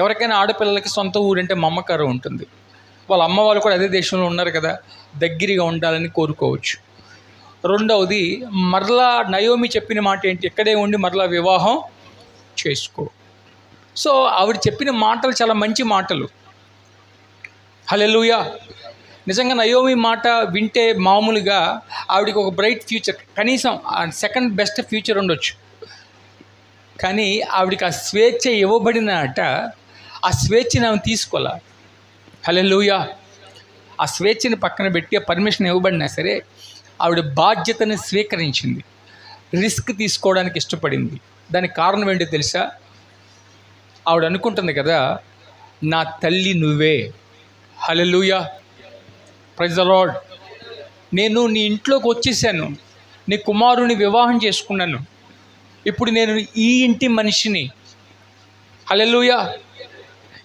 ఎవరికైనా ఆడపిల్లలకి సొంత ఊరంటే మమకారం ఉంటుంది. వాళ్ళ అమ్మ వాళ్ళు కూడా అదే దేశంలో ఉన్నారు కదా, దగ్గరగా ఉండాలని కోరుకోవచ్చు. రెండవది, మరలా నయోమి చెప్పిన మాట ఏంటి, ఇక్కడే ఉండి మరలా వివాహం చేసుకో. సో ఆవిడ చెప్పిన మాటలు చాలా మంచి మాటలు. హల్లెలూయా. నిజంగా నయోమి మాట వింటే మామూలుగా ఆవిడకి ఒక బ్రైట్ ఫ్యూచర్, కనీసం సెకండ్ బెస్ట్ ఫ్యూచర్ ఉండొచ్చు. కానీ ఆవిడకి ఆ స్వేచ్ఛ ఇవ్వబడినట, ఆ స్వేచ్ఛని ఆమె తీసుకోలే. హల్లెలూయా. ఆ స్వేచ్ఛని పక్కన పెట్టి, ఆ పర్మిషన్ ఇవ్వబడినా సరే ఆవిడ బాధ్యతని స్వీకరించింది, రిస్క్ తీసుకోవడానికి ఇష్టపడింది. దానికి కారణం ఏంటో తెలుసా? ఆవిడ అనుకుంటుంది కదా, నా తల్లి నువ్వే. హల్లెలూయా, ప్రైజ్ ద లార్డ్. నేను నీ ఇంట్లోకి వచ్చేసాను, నీ కుమారుని వివాహం చేసుకున్నాను, ఇప్పుడు నేను ఈ ఇంటి మనిషిని. హల్లెలూయా.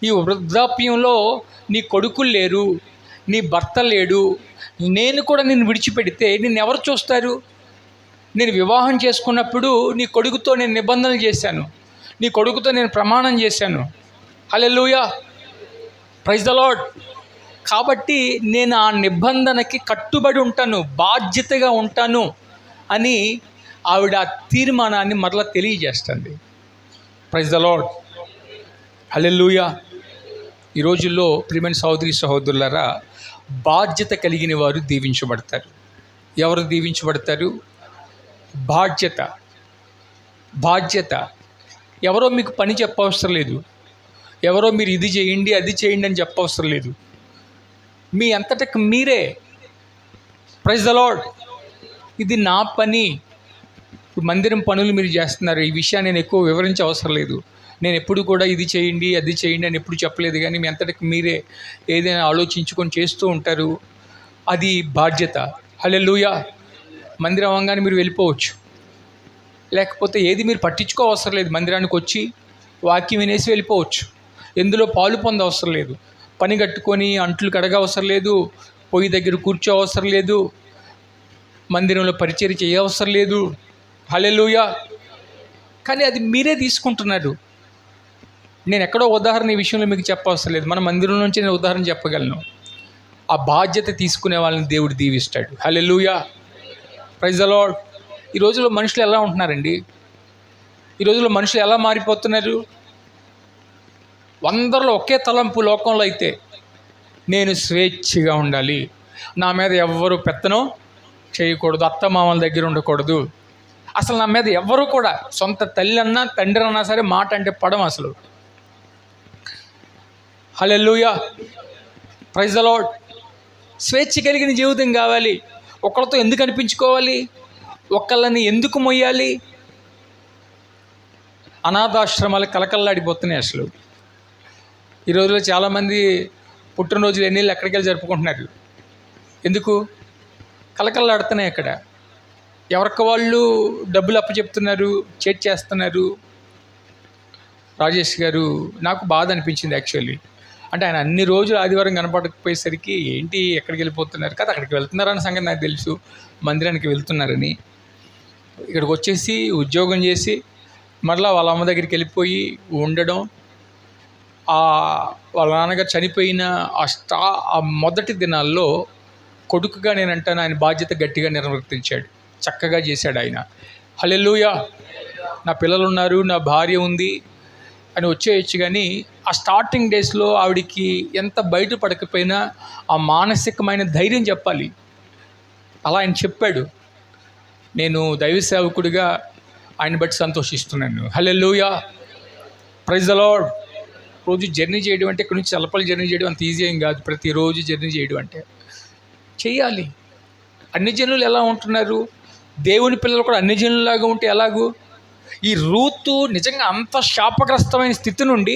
ఈ వృద్ధాప్యంలో నీ కొడుకులు లేరు, నీ భర్త లేడు, నేను కూడా నిన్ను విడిచిపెడితే నిన్ను ఎవరు చూస్తారు? నేను వివాహం చేసుకున్నప్పుడు నీ కొడుకుతో నేను నిబంధనలు చేశాను, నీ కొడుకుతో నేను ప్రమాణం చేశాను. హల్లెలూయా, ప్రైజ్ ద లార్డ్. కాబట్టి నేను ఆ నిబంధనకి కట్టుబడి ఉంటాను, బాధ్యతగా ఉంటాను అని ఆవిడ ఆ తీర్మానాన్ని మరలా తెలియజేస్తుంది. Praise the lord, hallelujah. ఈ రోజుల్లో ప్రియమైన సహోదరి సహోదరులారా, బాధ్యత కలిగిన వారు దీవించబడతారు. ఎవరు దీవించబడతారు? బాధ్యత. ఎవరో మీకు పని చెప్పవసరం లేదు, ఎవరో మీరు ఇది చేయండి అది చేయండి అని చెప్పవసరం లేదు. మీ అంతటకు మీరే. Praise the lord. ఇది నా పని. ఇప్పుడు మందిరం పనులు మీరు చేస్తున్నారు, ఈ విషయాన్ని నేను ఎక్కువ వివరించే అవసరం లేదు. నేను ఎప్పుడు కూడా ఇది చేయండి అది చేయండి అని ఎప్పుడు చెప్పలేదు, కానీ మీ అంతటకు మీరే ఏదైనా ఆలోచించుకొని చేస్తూ ఉంటారు. అది బాధ్యత. హల్లెలూయా. మందిరం అవ్వగానే మీరు వెళ్ళిపోవచ్చు, లేకపోతే ఏది మీరు పట్టించుకోవసరం లేదు. మందిరానికి వచ్చి వాక్యం వినేసి వెళ్ళిపోవచ్చు. ఎందులో పాలు పొందవసరం లేదు. పని కట్టుకొని అంట్లు కడగవసరం లేదు, పొయ్యి దగ్గర కూర్చో అవసరం లేదు, మందిరంలో పరిచర్య చేయవసరం లేదు. హల్లెలూయా. కానీ అది మీరే తీసుకుంటున్నారు. నేను ఎక్కడో ఉదాహరణ ఈ విషయంలో మీకు చెప్పవసరం లేదు, మన మందిరం నుంచి నేను ఉదాహరణ చెప్పగలను. ఆ బాధ్యత తీసుకునే వాళ్ళని దేవుడు దీవిస్తాడు. హల్లెలూయా, ప్రైజ్ ద లార్డ్. ఈ రోజుల్లో మనుషులు ఎలా ఉంటున్నారండి? ఈ రోజుల్లో మనుషులు ఎలా మారిపోతున్నారు? అందరిలో ఒకే తలంపు లోకంలో అయితే, నేను స్వేచ్ఛగా ఉండాలి, నా మీద ఎవ్వరూ పెత్తనం చేయకూడదు, అత్తమామల దగ్గర ఉండకూడదు, అసలు నా మీద ఎవ్వరూ కూడా, సొంత తల్లి అన్నా తండ్రి అన్నా సరే మాట అంటే పడం అసలు. హల్లెలూయా, ప్రైజ్ ద లార్డ్. స్వేచ్ఛ కలిగిన జీవితం కావాలి. ఒకళ్ళతో ఎందుకు అనిపించుకోవాలి? ఒకళ్ళని ఎందుకు మొయ్యాలి? అనాథాశ్రమాలు కలకల్లాడిపోతున్నాయి అసలు. ఈ రోజుల్లో చాలామంది పుట్టినరోజులు ఎన్నిళ్ళు ఎక్కడికి వెళ్ళి జరుపుకుంటున్నారు. ఎందుకు? కలకల్లాడుతున్నాయి అక్కడ. ఎవరికి వాళ్ళు డబ్బులు అప్పచెప్తున్నారు, చేస్తున్నారు. రాజేష్ గారు నాకు బాధ అనిపించింది యాక్చువల్లీ. అంటే ఆయన అన్ని రోజులు ఆదివారం కనపడకపోయేసరికి ఏంటి ఎక్కడికి వెళ్ళిపోతున్నారు కదా, అక్కడికి వెళ్తున్నారన్న సంగతి నాకు తెలుసు, మందిరానికి వెళ్తున్నారని. ఇక్కడికి వచ్చేసి ఉద్యోగం చేసి మరలా వాళ్ళ అమ్మ దగ్గరికి వెళ్ళిపోయి ఉండడం, వాళ్ళ నాన్నగారు చనిపోయిన ఆ మొదటి దినాల్లో కొడుకుగా నేను అంటాను, ఆయన బాధ్యత గట్టిగా నిర్వర్తించాడు, చక్కగా చేశాడు ఆయన. హల్లెలూయా. నా పిల్లలు ఉన్నారు, నా భార్య ఉంది అని వచ్చేయచ్చు, కానీ ఆ స్టార్టింగ్ డేస్లో ఆవిడికి ఎంత బయటపడకపోయినా ఆ మానసికమైన ధైర్యం చెప్పాలి. అలా ఆయన చెప్పాడు. నేను దైవ సేవకుడిగా ఆయన బట్టి సంతోషిస్తున్నాను. హల్లెలూయా, ప్రైజ్ ద లార్డ్. రోజు జర్నీ చేయడం అంటే, ఇక్కడ నుంచి చల్లపల్లి జర్నీ చేయడం అంత ఈజీ ఏం కాదు. ప్రతిరోజు జర్నీ చేయడం అంటే చెయ్యాలి. అన్ని జనులు ఎలా ఉంటున్నారు? దేవుని పిల్లలు కూడా అన్ని జనుల్లాగా ఉంటే ఎలాగూ? ఈ రూతు నిజంగా అంత శాపగ్రస్తమైన స్థితి నుండి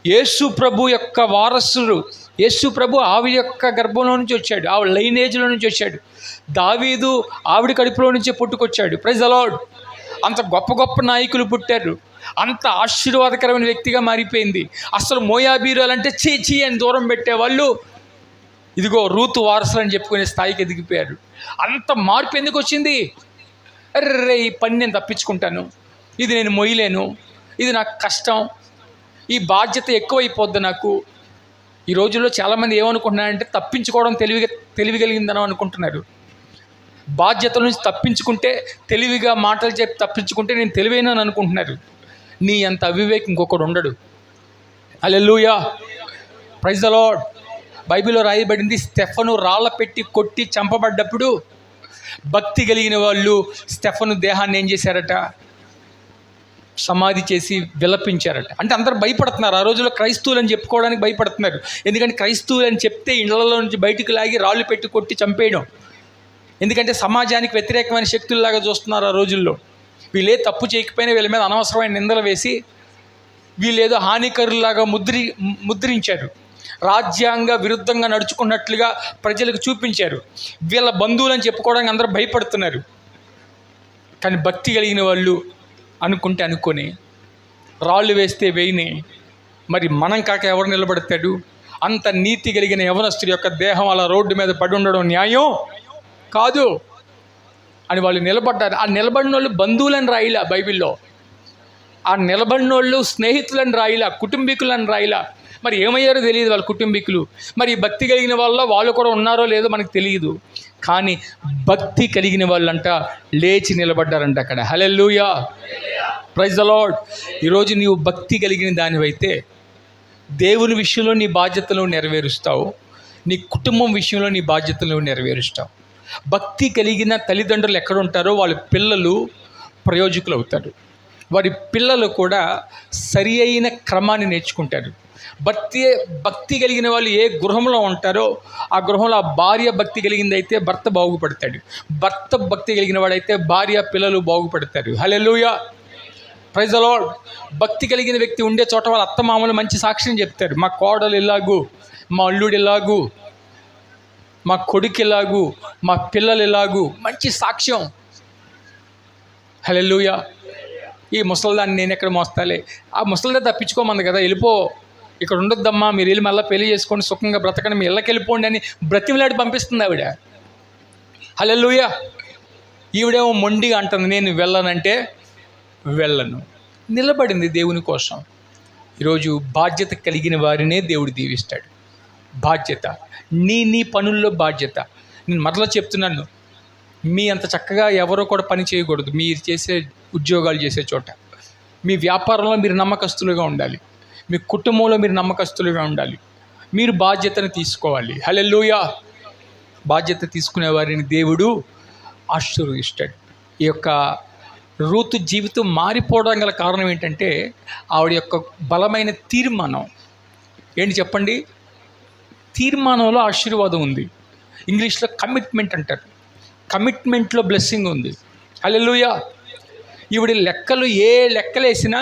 యేసు ప్రభు యొక్క వారసుడు, యేసు ప్రభు ఆవిడ యొక్క గర్భంలో నుంచి వచ్చాడు, ఆవిడ లైనేజ్లో నుంచి వచ్చాడు. దావీదు ఆవిడ కడుపులో నుంచే పుట్టుకొచ్చాడు. Praise the lord. అంత గొప్ప గొప్ప నాయకులు పుట్టారు. అంత ఆశీర్వాదకరమైన వ్యక్తిగా మారిపోయింది. అసలు మోయాబీరాలంటే చీ అని దూరం పెట్టేవాళ్ళు ఇదిగో రూతు వారసులు అని చెప్పుకునే స్థాయికి ఎదిగిపోయారు. అంత మార్పు ఎందుకు వచ్చింది? అర్రే, ఈ పని నేను తప్పించుకుంటాను, ఇది నేను మొయ్యలేను, ఇది నాకు కష్టం, ఈ బాధ్యత ఎక్కువైపోద్ది నాకు. ఈ రోజుల్లో చాలామంది ఏమనుకుంటున్నారంటే తప్పించుకోవడం తెలివిగలిగిందని అనుకుంటున్నారు. బాధ్యతల నుంచి తప్పించుకుంటే, తెలివిగా మాటలు చెప్పి తప్పించుకుంటే నేను తెలివైన అనుకుంటున్నారు. నీ అంత అవివేకం ఇంకొకడు ఉండడు. హల్లెలూయా, ప్రైజ్ ద లార్డ్. బైబిల్లో రాయబడింది, స్టెఫను రాళ్ళ పెట్టి కొట్టి చంపబడ్డప్పుడు భక్తి కలిగిన వాళ్ళు స్టెఫను దేహాన్ని ఏం చేశారట? సమాధి చేసి విలపించారట. అంటే అందరూ భయపడుతున్నారు. ఆ రోజుల్లో క్రైస్తవులు అని చెప్పుకోవడానికి భయపడుతున్నారు. ఎందుకంటే క్రైస్తవులు అని చెప్తే ఇళ్లలో నుంచి బయటకు లాగి రాళ్ళు పెట్టి కొట్టి చంపేయడం. ఎందుకంటే సమాజానికి వ్యతిరేకమైన శక్తుల్లాగా చూస్తున్నారు ఆ రోజుల్లో. వీళ్ళే తప్పు చేయకపోయినా వీళ్ళ మీద అనవసరమైన నిందలు వేసి వీళ్ళేదో హానికరులాగా ముద్రించారు. రాజ్యాంగ విరుద్ధంగా నడుచుకున్నట్లుగా ప్రజలకు చూపించారు. వీళ్ళ బంధువులని చెప్పుకోవడానికి అందరూ భయపడుతున్నారు. కానీ భక్తి కలిగిన వాళ్ళు అనుకొని రాళ్ళు వేస్తే వేయిని, మరి మనం కాక ఎవరు నిలబడతాడు? అంత నీతి కలిగిన యవనస్తుడి యొక్క దేహం అలా రోడ్డు మీద పడి ఉండడం న్యాయం కాదు అని వాళ్ళు నిలబడ్డారు. ఆ నిలబడిన వాళ్ళు బంధువులని రాయిలా బైబిల్లో, ఆ నిలబడిన వాళ్ళు స్నేహితులని రాయిలా, కుటుంబీకులని రాయిలా. మరి ఏమయ్యారో తెలియదు వాళ్ళ కుటుంబీకులు. మరి భక్తి కలిగిన వాళ్ళు కూడా ఉన్నారో లేదో మనకు తెలియదు. కానీ భక్తి కలిగిన వాళ్ళంట లేచి నిలబడ్డారంట అక్కడ. హల్లెలూయా, ప్రైజ్ ద లార్డ్. ఈరోజు నీవు భక్తి కలిగిన దానివైతే దేవుని విషయంలో నీ బాధ్యతలు నెరవేరుస్తావు, నీ కుటుంబం విషయంలో నీ బాధ్యతలు నెరవేరుస్తావు. భక్తి కలిగిన తల్లిదండ్రులు ఎక్కడ ఉంటారో వాళ్ళ పిల్లలు ప్రయోజకులు అవుతారు. వారి పిల్లలు కూడా సరి అయిన క్రమాన్ని నేర్చుకుంటారు. భక్తి కలిగిన వాళ్ళు ఏ గృహంలో ఉంటారో ఆ గృహంలో ఆ భార్య భక్తి కలిగిందైతే భర్త బాగుపడతాడు, భర్త భక్తి కలిగిన వాడైతే భార్య పిల్లలు బాగుపడతారు. హల్లెలూయా, ప్రైజ్ ద లార్డ్. భక్తి కలిగిన వ్యక్తి ఉండే చోట వాళ్ళ అత్తమామలు మంచి సాక్ష్యం చెప్తారు. మా కోడలు ఎలాగూ, మా అల్లుడు ఎలాగూ, మా కొడుకు ఎలాగూ, మా పిల్లలు ఎలాగూ, మంచి సాక్ష్యం. హల్లెలూయా. ఈ ముసలిదాన్ని నేను ఎక్కడ మోస్తాలే, ఆ ముసలిదా తప్పించుకోమంది కదా, వెళ్ళిపో, ఇక్కడ ఉండొద్దమ్మా, మీరు వెళ్ళి మళ్ళీ పెళ్లి చేసుకొని సుఖంగా బ్రతకండి, మీ ఇళ్ళకి వెళ్ళిపోండి అని బ్రతిమలాడి పంపిస్తుంది ఆవిడ. హల్లెలూయా. ఈవిడేమో మొండిగా అంటుంది, నేను వెళ్ళనంటే వెళ్ళను. నిలబడింది దేవుని కోసం. ఈరోజు బాధ్యత కలిగిన వారినే దేవుడు దీవిస్తాడు. బాధ్యత, నీ పనుల్లో బాధ్యత. నేను మరలా చెప్తున్నాను, మీ అంత చక్కగా ఎవరో కూడా పని చేయకూడదు. మీరు చేసే ఉద్యోగాలు చేసే చోట, మీ వ్యాపారంలో మీరు నమ్మకస్తులుగా ఉండాలి, మీ కుటుంబంలో మీరు నమ్మకస్తులుగా ఉండాలి. మీరు బాధ్యతను తీసుకోవాలి. హల్లెలూయా. బాధ్యత తీసుకునే వారిని దేవుడు ఆశీర్వదిస్తాడు. ఈ యొక్క రూతు జీవితం మారిపోవడం గల కారణం ఏంటంటే ఆవిడ యొక్క బలమైన తీర్మానం. ఏంటి చెప్పండి? తీర్మానంలో ఆశీర్వాదం ఉంది. ఇంగ్లీష్లో కమిట్మెంట్ అంటారు. కమిట్మెంట్లో బ్లెస్సింగ్ ఉంది. హల్లెలూయా. ఈవిడ లెక్కలు ఏ లెక్కలేసినా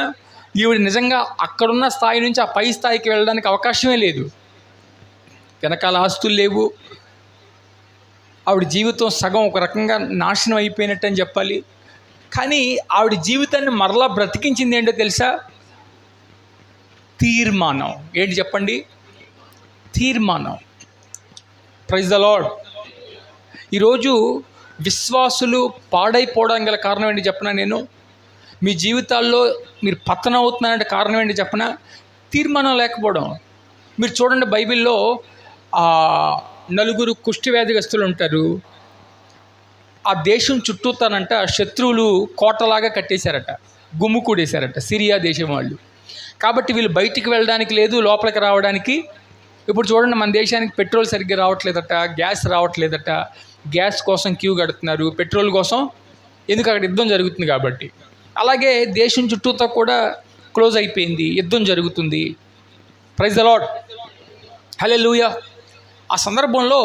ఈవిడ నిజంగా అక్కడున్న స్థాయి నుంచి ఆ పై స్థాయికి వెళ్ళడానికి అవకాశమే లేదు. వెనకాల ఆస్తులు లేవు. ఆవిడ జీవితం సగం ఒక రకంగా నాశనం అయిపోయినట్టు అని చెప్పాలి. కానీ ఆవిడ జీవితాన్ని మరలా బ్రతికించింది ఏంటో తెలుసా? తీర్మానం. ఏంటి చెప్పండి? తీర్మానం. Praise the lord. ఈరోజు విశ్వాసులు పాడైపోవడం గల కారణం ఏంటి చెప్పనా? నేను మీ జీవితాల్లో మీరు పతనం అవుతున్నారంటే కారణం ఏంటి చెప్పనా? తీర్మానం లేకపోవడం. మీరు చూడండి, బైబిల్లో 4 కుష్టి వ్యాధిగ్రస్తులు ఉంటారు. ఆ దేశం చుట్టూతానంట శత్రువులు కోటలాగా కట్టేశారట, గుమ్ము కూడేశారట, సిరియా దేశం వాళ్ళు. కాబట్టి వీళ్ళు బయటికి వెళ్ళడానికి లేదు, లోపలికి రావడానికి. ఇప్పుడు చూడండి, మన దేశానికి పెట్రోల్ సరిగ్గా రావట్లేదట, గ్యాస్ రావట్లేదట. గ్యాస్ కోసం క్యూ కడుతున్నారు, పెట్రోల్ కోసం. ఎందుకు? అక్కడ యుద్ధం జరుగుతుంది కాబట్టి. అలాగే దేశం చుట్టూతో కూడా క్లోజ్ అయిపోయింది, యుద్ధం జరుగుతుంది. Praise the lord. హల్లెలూయా. ఆ సందర్భంలో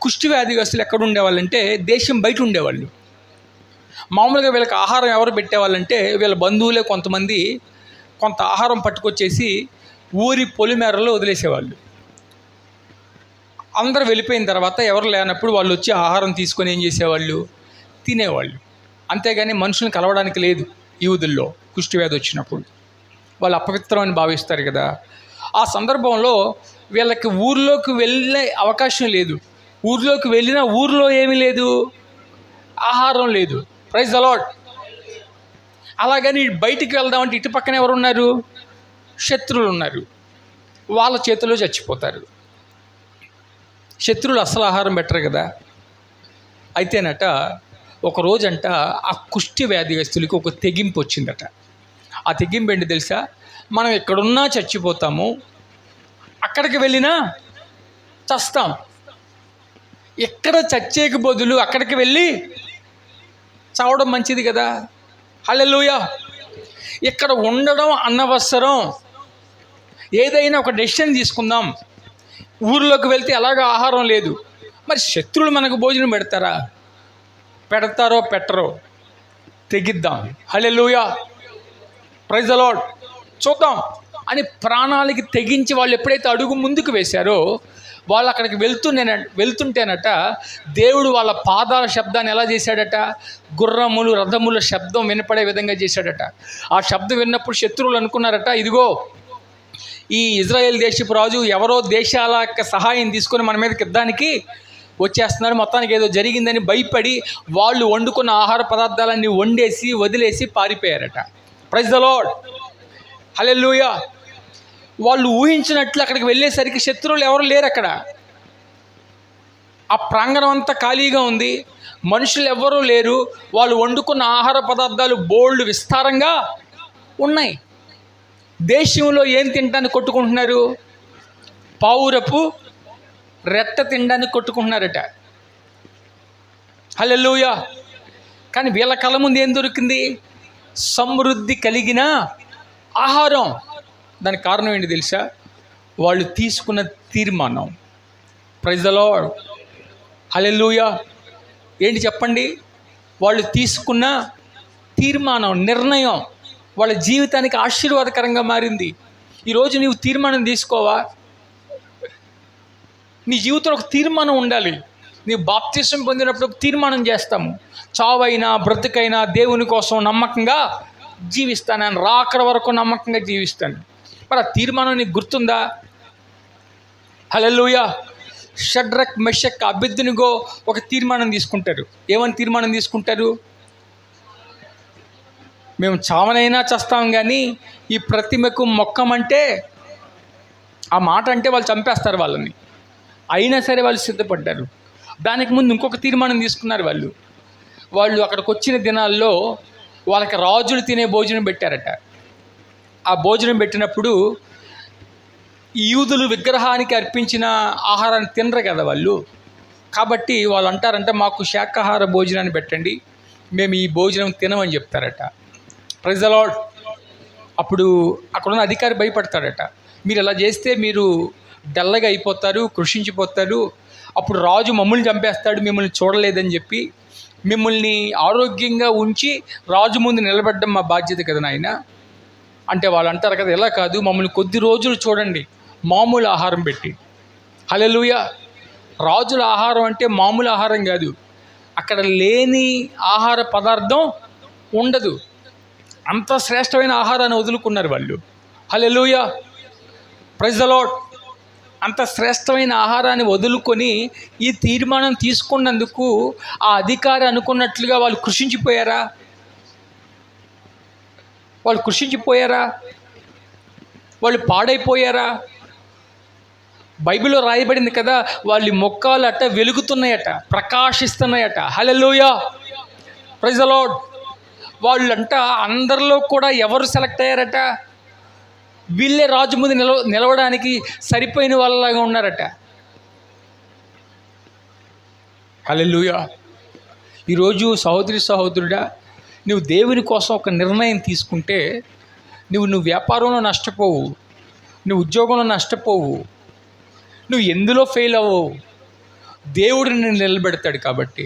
కుష్టి వ్యాధిగ్రస్తులు ఎక్కడ ఉండేవాళ్ళంటే దేశం బయట ఉండేవాళ్ళు. మామూలుగా వీళ్ళకి ఆహారం ఎవరు పెట్టేవాళ్ళంటే వీళ్ళ బంధువులే కొంతమంది కొంత ఆహారం పట్టుకొచ్చేసి ఊరి పొలిమేరలో వదిలేసేవాళ్ళు. అందరూ వెళ్ళిపోయిన తర్వాత ఎవరు లేనప్పుడు వాళ్ళు వచ్చి ఆహారం తీసుకొని ఏం చేసేవాళ్ళు? తినేవాళ్ళు. అంతేగాని మనుషులను కలవడానికి లేదు. యూదుల్లో కుష్టి వ్యాధి వచ్చినప్పుడు వాళ్ళు అపవిత్రమని భావిస్తారు కదా. ఆ సందర్భంలో వీళ్ళకి ఊర్లోకి వెళ్ళే అవకాశం లేదు. ఊర్లోకి వెళ్ళినా ఊర్లో ఏమీ లేదు, ఆహారం లేదు. Praise the lord. అలాగని బయటికి వెళ్దామంటే ఇటు పక్కన ఎవరు ఉన్నారు? శత్రువులు ఉన్నారు. వాళ్ళ చేతిలో చచ్చిపోతారు. శత్రువులు అస్సలు ఆహారం పెట్టరు కదా. అయితేనట ఒకరోజంట ఆ కుష్టి వ్యాధిగ్రస్తులకి ఒక తెగింపు వచ్చిందట. ఆ తెగింపు ఏంటి తెలుసా? మనం ఎక్కడున్నా చచ్చిపోతాము, అక్కడికి వెళ్ళినా చస్తాం. ఎక్కడ చచ్చేకి బదులు అక్కడికి వెళ్ళి చావడం మంచిది కదా. హల్లెలూయా. ఇక్కడ ఉండడం అనవసరం. ఏదైనా ఒక డెసిషన్ తీసుకుందాం. ఊర్లోకి వెళ్తే ఎలాగో ఆహారం లేదు, మరి శత్రువులు మనకు భోజనం పెడతారా? పెడతారో పెట్టరో, తెగిద్దాం. హల్లెలూయా. Praise the lord. చూద్దాం అని ప్రాణాలకి తెగించి వాళ్ళు ఎప్పుడైతే అడుగు ముందుకు వేశారో, వాళ్ళు అక్కడికి వెళ్తుంటేనట దేవుడు వాళ్ళ పాదాల శబ్దాన్ని ఎలా చేశాడట, గుర్రములు రథముల శబ్దం వినపడే విధంగా చేశాడట. ఆ శబ్దం విన్నప్పుడు శత్రువులు అనుకున్నారట, ఇదిగో ఈ ఇజ్రాయెల్ దేశపు రాజు ఎవరో దేశాల యొక్క సహాయం తీసుకొని మన మీదకి యుద్ధానికి వచ్చేస్తున్నారు, మొత్తానికి ఏదో జరిగిందని భయపడి వాళ్ళు వండుకున్న ఆహార పదార్థాలన్నీ వండేసి వదిలేసి పారిపోయారట. ప్రైజ్ ద లార్డ్, హల్లెలూయా. వాళ్ళు ఊహించినట్లు అక్కడికి వెళ్ళేసరికి శత్రువులు ఎవరు లేరు అక్కడ. ఆ ప్రాంగణం అంతా ఖాళీగా ఉంది, మనుషులు ఎవ్వరూ లేరు. వాళ్ళు వండుకున్న ఆహార పదార్థాలు బోల్డ్ విస్తారంగా ఉన్నాయి. దేశంలో ఏం తినడానికి కొట్టుకుంటున్నారు? పావురపు రెట్ట తినడానికి కొట్టుకుంటున్నారట. హల్లెలూయా. కానీ వీళ్ళ కళ్ళ ముందు ఏం దొరికింది? సమృద్ధి కలిగిన ఆహారం. దానికి కారణం ఏంటి తెలుసా? వాళ్ళు తీసుకున్న తీర్మానం. ప్రైజ్ ద లార్డ్, హల్లెలూయా. ఏంటి చెప్పండి? వాళ్ళు తీసుకున్న తీర్మానం, నిర్ణయం వాళ్ళ జీవితానికి ఆశీర్వాదకరంగా మారింది. ఈరోజు నీవు తీర్మానం తీసుకోవా? నీ జీవితంలో ఒక తీర్మానం ఉండాలి. నీవు బాప్తిసం పొందినప్పుడు ఒక తీర్మానం చేస్తాము, చావైనా బ్రతుకైనా దేవుని కోసం నమ్మకంగా జీవిస్తాను, నేను రాకడ వరకు నమ్మకంగా జీవిస్తాను. మరి ఆ తీర్మానం నీకు గుర్తుందా? హల్లెలూయా. షడ్రక్ మెషక్ అబేద్నెగో ఒక తీర్మానం తీసుకుంటారు. ఏమని తీర్మానం తీసుకుంటారు? మేము చావనైనా చేస్తాం, కానీ ఈ ప్రతిమకు మొక్కమంటే, ఆ మాట అంటే వాళ్ళు చంపేస్తారు వాళ్ళని. అయినా సరే వాళ్ళు సిద్ధపడ్డారు. దానికి ముందు ఇంకొక తీర్మానం తీసుకున్నారు వాళ్ళు అక్కడికి వచ్చిన దినాల్లో వాళ్ళకి రాజులు తినే భోజనం పెట్టారట. ఆ భోజనం పెట్టినప్పుడు యూదులు విగ్రహానికి అర్పించిన ఆహారాన్ని తినరు కదా వాళ్ళు. కాబట్టి వాళ్ళు అంటారంట, మాకు శాకాహార భోజనాన్ని పెట్టండి, మేము ఈ భోజనం తినమని చెప్తారట. Praise the lord. అప్పుడు అక్కడున్న అధికారి భయపడతాడట, మీరు ఇలా చేస్తే మీరు డల్లగా అయిపోతారు, కృషించిపోతారు, అప్పుడు రాజు మమ్మల్ని చంపేస్తాడు మిమ్మల్ని చూడలేదని చెప్పి. మిమ్మల్ని ఆరోగ్యంగా ఉంచి రాజు ముందు నిలబెట్టడం మా బాధ్యత కదా నాయన అంటే వాళ్ళు అంటారు కదా, ఎలా కాదు, మమ్మల్ని కొద్ది రోజులు చూడండి మామూలు ఆహారం పెట్టి. హల్లెలూయా. రాజుల ఆహారం అంటే మామూలు ఆహారం కాదు, అక్కడ లేని ఆహార పదార్థం ఉండదు. అంత శ్రేష్టమైన ఆహారాన్ని వదులుకున్నారు వాళ్ళు. హల్లెలూయా, ప్రైజ్ ద లార్డ్. అంత శ్రేష్టమైన ఆహారాన్ని వదులుకొని ఈ తీర్మానం తీసుకున్నందుకు ఆ అధికారి అనుకున్నట్లుగా వాళ్ళు కృషించిపోయారా? వాళ్ళు పాడైపోయారా? బైబిల్లో రాయబడింది కదా, వాళ్ళ మొక్కలు అట్ట వెలుగుతున్నాయట, ప్రకాశిస్తున్నాయట. హల్లెలూయా, ప్రైజ్ ద లార్డ్. వాళ్ళంట అందరిలో కూడా ఎవరు సెలెక్ట్ అయ్యారట? వీళ్ళే రాజు ముందు నిలవడానికి సరిపోయిన వాళ్ళలాగా ఉన్నారట. హల్లెలూయా. ఈరోజు సహోదరుడా, నువ్వు దేవుని కోసం ఒక నిర్ణయం తీసుకుంటే నువ్వు వ్యాపారంలో నష్టపోవు, నువ్వు ఉద్యోగంలో నష్టపోవు, నువ్వు ఎందులో ఫెయిల్ అవ్వవు. దేవుడు నిన్ను నిలబెడతాడు కాబట్టి.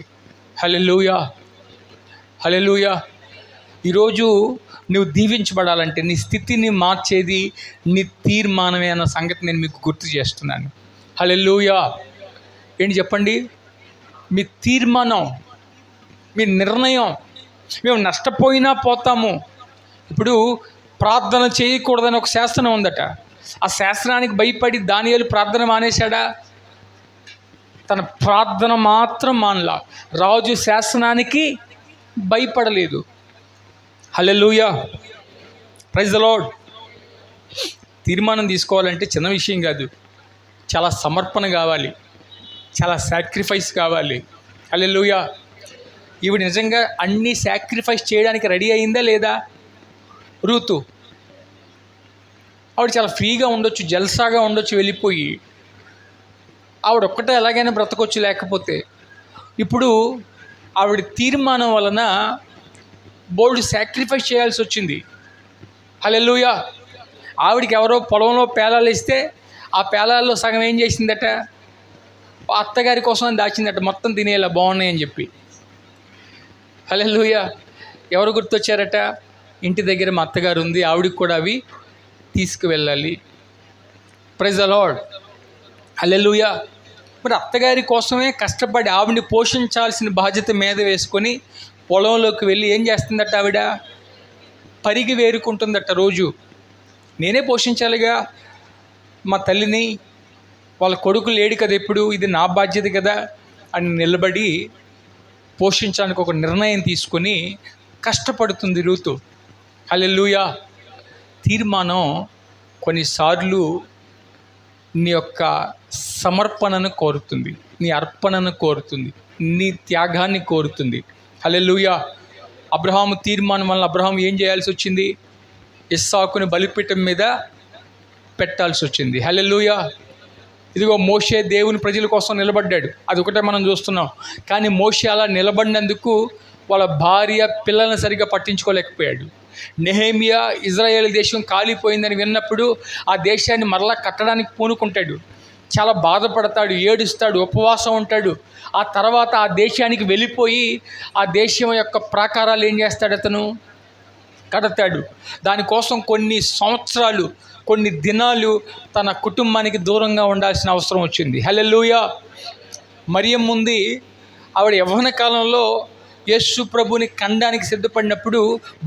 హల్లెలూయా, హల్లెలూయా. ఈరోజు నువ్వు దీవించబడాలంటే నీ స్థితిని మార్చేది నీ తీర్మానమే అన్న సంగతి నేను మీకు గుర్తు చేస్తున్నాను. హల్లెలూయా. ఏంటి చెప్పండి? మీ తీర్మానం, మీ నిర్ణయం. మేము నష్టపోయినా పోతాము. ఇప్పుడు ప్రార్థన చేయకూడదని ఒక శాస్త్రం ఉందట. ఆ శాస్త్రానికి భయపడి దానియేలు ప్రార్థన మానేశాడా? తన ప్రార్థన మాత్రం మానలా. రాజు శాసనానికి భయపడలేదు. హల్లెలూయా, ప్రైజ్ ద లార్డ్. తీర్మానం తీసుకోవాలంటే చిన్న విషయం కాదు, చాలా సమర్పణ కావాలి, చాలా సాక్రిఫైస్ కావాలి. హల్లెలూయా. ఈవిడ నిజంగా అన్నీ సాక్రిఫైస్ చేయడానికి రెడీ అయిందా లేదా? రూతు ఆవిడ చాలా ఫ్రీగా ఉండొచ్చు, జల్సాగా ఉండొచ్చు, వెళ్ళిపోయి ఆవిడ ఒక్కటే ఎలాగైనా బ్రతకొచ్చు. లేకపోతే ఇప్పుడు ఆవిడ తీర్మానం వలన బోల్డ్ సాక్రిఫైస్ చేయాల్సి వచ్చింది. హల్లెలూయా. ఆవిడికి ఎవరో పొలంలో పేలాలు ఇస్తే ఆ పేలాల్లో సగం ఏం చేసిందట? అత్తగారి కోసం దాచిందట, మొత్తం తినేలా బాగున్నాయని చెప్పి. హల్లెలూయా. ఎవరు గుర్తొచ్చారట? ఇంటి దగ్గర మా అత్తగారు ఉంది, ఆవిడికి కూడా అవి తీసుకువెళ్ళాలి. Praise the lord. హల్లెలూయా. మరి అత్తగారి కోసమే కష్టపడి ఆవిడని పోషించాల్సిన బాధ్యత మీద వేసుకొని పొలంలోకి వెళ్ళి ఏం చేస్తుందట ఆవిడ? పరిగి వేరుకుంటుందట రోజు. నేనే పోషించాలిగా మా తల్లిని, వాళ్ళ కొడుకు లేడు కదా, ఎప్పుడు ఇది నా బాధ్యత కదా అని నిలబడి పోషించడానికి ఒక నిర్ణయం తీసుకొని కష్టపడుతుంది రూతు. హల్లెలూయా. తీర్మానం కొన్నిసార్లు నీ యొక్క సమర్పణను కోరుతుంది, నీ అర్పణను కోరుతుంది, నీ త్యాగాన్ని కోరుతుంది. హల్లెలూయా. అబ్రహాము తీర్మానం వల్ల అబ్రహాం ఏం చేయాల్సి వచ్చింది? ఇస్సాకుని బలిపీఠం మీద పెట్టాల్సి వచ్చింది. హల్లెలూయా. ఇదిగో మోషే దేవుని ప్రజల కోసం నిలబడ్డాడు, అదొకటే మనం చూస్తున్నాం. కానీ మోషే అలా నిలబడినందుకు వాళ్ళ భార్య పిల్లల్ని సరిగ్గా పట్టించుకోలేకపోయాడు. నెహెమియా ఇజ్రాయేల్ దేశం కాలిపోయిందని విన్నప్పుడు ఆ దేశాన్ని మరలా కట్టడానికి పూనుకుంటాడు. చాలా బాధపడతాడు, ఏడుస్తాడు, ఉపవాసం ఉంటాడు. ఆ తర్వాత ఆ దేశానికి వెళ్ళిపోయి ఆ దేశం యొక్క ప్రాకారాలు ఏం చేస్తాడు? అతను కడతాడు. దానికోసం కొన్ని సంవత్సరాలు, కొన్ని దినాలు తన కుటుంబానికి దూరంగా ఉండాల్సిన అవసరం వచ్చింది. హల్లెలూయా. మరియమ్మ ఉంది, ఆవిడ యవ్వన కాలంలో యేసు ప్రభుని కండానికి సిద్ధపడినప్పుడు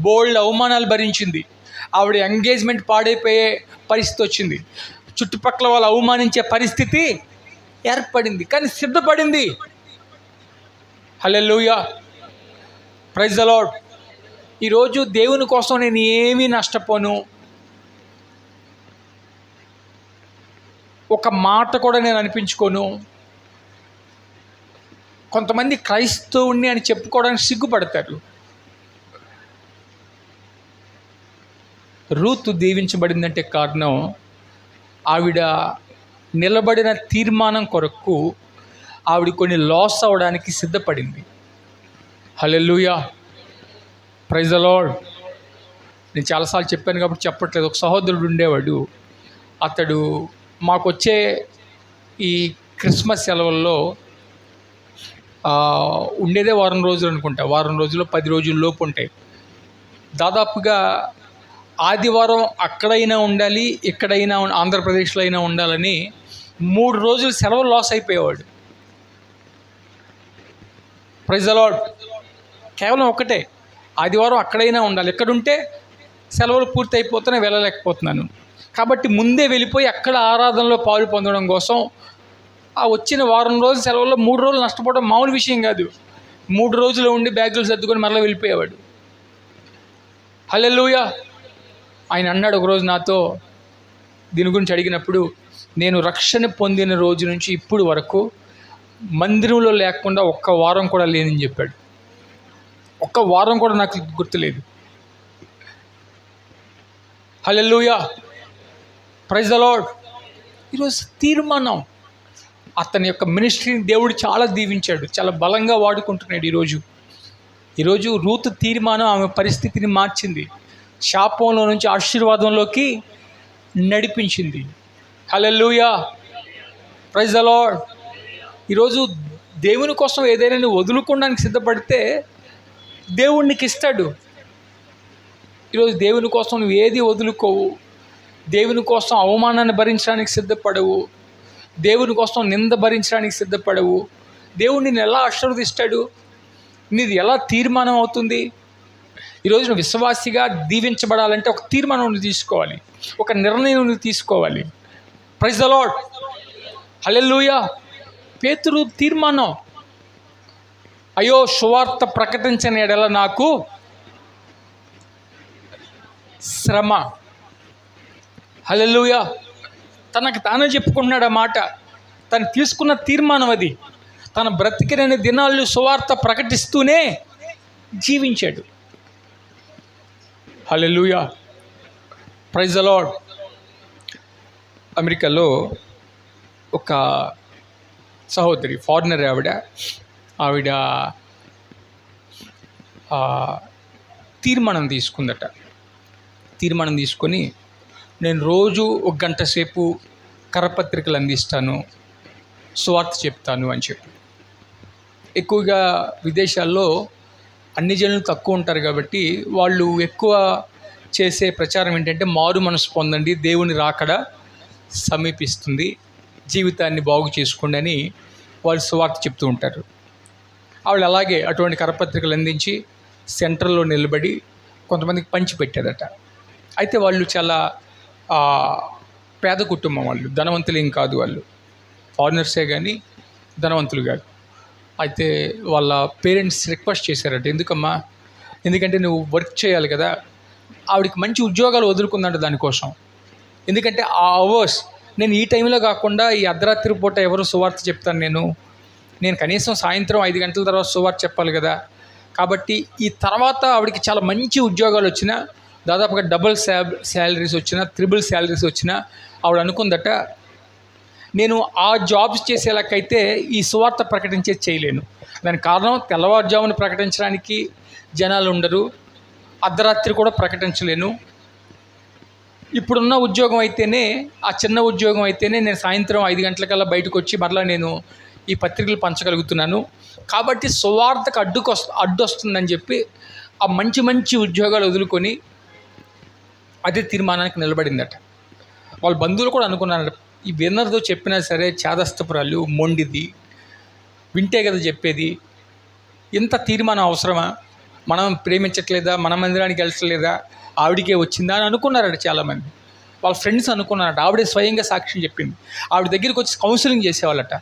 బోల్డ్ అవమానాలు భరించింది. ఆవిడ ఎంగేజ్మెంట్ పాడైపోయే పరిస్థితి వచ్చింది. చుట్టుపక్కల వాళ్ళు అవమానించే పరిస్థితి ఏర్పడింది, కానీ సిద్ధపడింది. హల్లెలూయా. Praise the lord. ఈరోజు దేవుని కోసం నేను ఏమీ నష్టపోను, ఒక మాట కూడా నేను అనిపించుకోను. కొంతమంది క్రైస్తవుణ్ణి అని చెప్పుకోవడానికి సిగ్గుపడతారు. రూతు దీవించబడిందంటే కారణం ఆవిడ నిలబడిన తీర్మానం కొరకు ఆవిడ కొన్ని లాస్ అవ్వడానికి సిద్ధపడింది. హల్లెలూయా. Praise the lord. నేను చాలాసార్లు చెప్పాను కాబట్టి చెప్పట్లేదు. ఒక సహోదరుడు ఉండేవాడు. అతడు మాకొచ్చే ఈ క్రిస్మస్ సెలవుల్లో ఉండేదే వారం రోజులు అనుకుంటా. వారం రోజుల్లో 10 రోజుల లోపు ఉంటాయి. దాదాపుగా ఆదివారం అక్కడైనా ఉండాలి, ఎక్కడైనా ఆంధ్రప్రదేశ్లో అయినా ఉండాలని 3 రోజులు సెలవులు లాస్ అయిపోయేవాడు. Praise the lord. కేవలం ఒకటే, ఆదివారం అక్కడైనా ఉండాలి, ఎక్కడుంటే సెలవులు పూర్తి అయిపోతేనే వెళ్ళలేకపోతున్నాను కాబట్టి ముందే వెళ్ళిపోయి అక్కడ ఆరాధనలో పాలు పొందడం కోసం ఆ వచ్చిన వారం రోజుల సెలవుల్లో 3 రోజులు నష్టపోవడం మామూలు విషయం కాదు. 3 రోజులు ఉండి బ్యాగులు సర్దుకొని మరలా వెళ్ళిపోయేవాడు. హల్లెలూయా. ఆయన అన్నాడు ఒకరోజు నాతో, దీని గురించి అడిగినప్పుడు, నేను రక్షణ పొందిన రోజు నుంచి ఇప్పుడు వరకు మందిరంలో లేకుండా ఒక్క వారం కూడా లేనని చెప్పాడు. ఒక్క వారం కూడా నాకు గుర్తులేదు. హల్లెలూయా. Praise the lord. ఈరోజు తీర్మానం, అతని యొక్క మినిస్ట్రీని దేవుడు చాలా దీవించాడు, చాలా బలంగా వాడుకుంటున్నాడు. ఈరోజు రూతు తీర్మానం ఆమె పరిస్థితిని మార్చింది, శాపంలో నుంచి ఆశీర్వాదంలోకి నడిపించింది. హల్లెలూయా. Praise the lord. ఈరోజు దేవుని కోసం ఏదైనా నువ్వు వదులుకోవడానికి సిద్ధపడితే దేవుడు నీకు ఇస్తాడు. ఈరోజు దేవుని కోసం నువ్వు ఏది వదులుకోవు, దేవుని కోసం అవమానాన్ని భరించడానికి సిద్ధపడవు, దేవుని కోసం నింద భరించడానికి సిద్ధపడవు, దేవుడు నిన్ను ఎలా ఆశీర్వదిస్తాడు? నీది ఎలా తీర్మానం అవుతుంది? ఈరోజు నువ్వు విశ్వాసిగా దీవించబడాలంటే ఒక తీర్మానం నువ్వు తీసుకోవాలి, ఒక నిర్ణయం నువ్వు తీసుకోవాలి. Praise the lord. హల్లెలూయా. పేతురు తీర్మానం, అయ్యో సువార్త ప్రకటించని ఎడల నాకు శ్రమ. హల్లెలూయా. తనకు తానే చెప్పుకుంటున్నాడు ఆ మాట. తను తీసుకున్న తీర్మానం అది. తన బ్రతికిన దినాలు సువార్త ప్రకటిస్తూనే జీవించాడు. హల్లెలూయా. Praise the lord. అమెరికాలో ఒక సహోదరి, ఫారినర్ ఆవిడ తీర్మానం తీసుకుందట. తీర్మానం తీసుకొని, నేను రోజు 1 గంట సేపు కరపత్రికలు అందిస్తాను, సువార్త చెప్తాను అని చెప్పి. ఎక్కువగా విదేశాల్లో అన్ని జనులు తక్కువ ఉంటారు కాబట్టి వాళ్ళు ఎక్కువ చేసే ప్రచారం ఏంటంటే మారు మనసు పొందండి, దేవుని రాకడ సమీపిస్తుంది, జీవితాన్ని బాగు చేసుకోండి అని వాళ్ళు సువార్త చెప్తూ ఉంటారు. ఆవిడ అలాగే అటువంటి కరపత్రికలు అందించి సెంటర్లో నిలబడి కొంతమందికి పంచిపెట్టారట. అయితే వాళ్ళు చాలా పేద కుటుంబం, వాళ్ళు ధనవంతులు ఏం కాదు, వాళ్ళు ఫారినర్సే కానీ ధనవంతులు కాదు. అయితే వాళ్ళ పేరెంట్స్ రిక్వెస్ట్ చేశారట, ఎందుకమ్మా, ఎందుకంటే నువ్వు వర్క్ చేయాలి కదా. ఆవిడకి మంచి ఉద్యోగాలు వదులుకుందంట దానికోసం. ఎందుకంటే ఆ అవర్స్ నేను ఈ టైంలో కాకుండా ఈ అర్ధరాత్రి పూట ఎవరు సువార్త చెప్తాను, నేను కనీసం సాయంత్రం 5 గంటల తర్వాత సువార్త చెప్పాలి కదా. కాబట్టి ఈ తర్వాత ఆవిడకి చాలా మంచి ఉద్యోగాలు వచ్చినా, దాదాపుగా డబుల్ శాలరీస్ వచ్చినా, త్రిబుల్ శాలరీస్ వచ్చినా ఆవిడ అనుకుందట, నేను ఆ జాబ్స్ చేసేలాకైతే ఈ సువార్త ప్రకటించేది చేయలేను. దానికి కారణం తెల్లవారుజామున ప్రకటించడానికి జనాలు ఉండరు, అర్ధరాత్రి కూడా ప్రకటించలేను. ఇప్పుడున్న ఉద్యోగం అయితేనే, ఆ చిన్న ఉద్యోగం అయితేనే నేను సాయంత్రం 5 గంటలకల్లా బయటకు వచ్చి మరలా నేను ఈ పత్రికలు పంచగలుగుతున్నాను. కాబట్టి సువార్తకు అడ్డొస్తుందని చెప్పి ఆ మంచి మంచి ఉద్యోగాలు వదులుకొని అదే తీర్మానానికి నిలబడిందట. వాళ్ళ బంధువులు కూడా అనుకున్నారట, ఈ విన్నర్తో చెప్పినా సరే చేదస్తపురాలు, మొండిది, వింటే కదా చెప్పేది, ఇంత తీర్మానం అవసరమా, మనం ప్రేమించట్లేదా, మన మందిరానికి వెళ్ళట్లేదా, ఆవిడికే వచ్చిందా అని అనుకున్నారట చాలామంది. వాళ్ళ ఫ్రెండ్స్ అనుకున్నారట. ఆవిడే స్వయంగా సాక్ష్యం చెప్పింది. ఆవిడ దగ్గరికి వచ్చి కౌన్సిలింగ్ చేసేవాళ్ళట.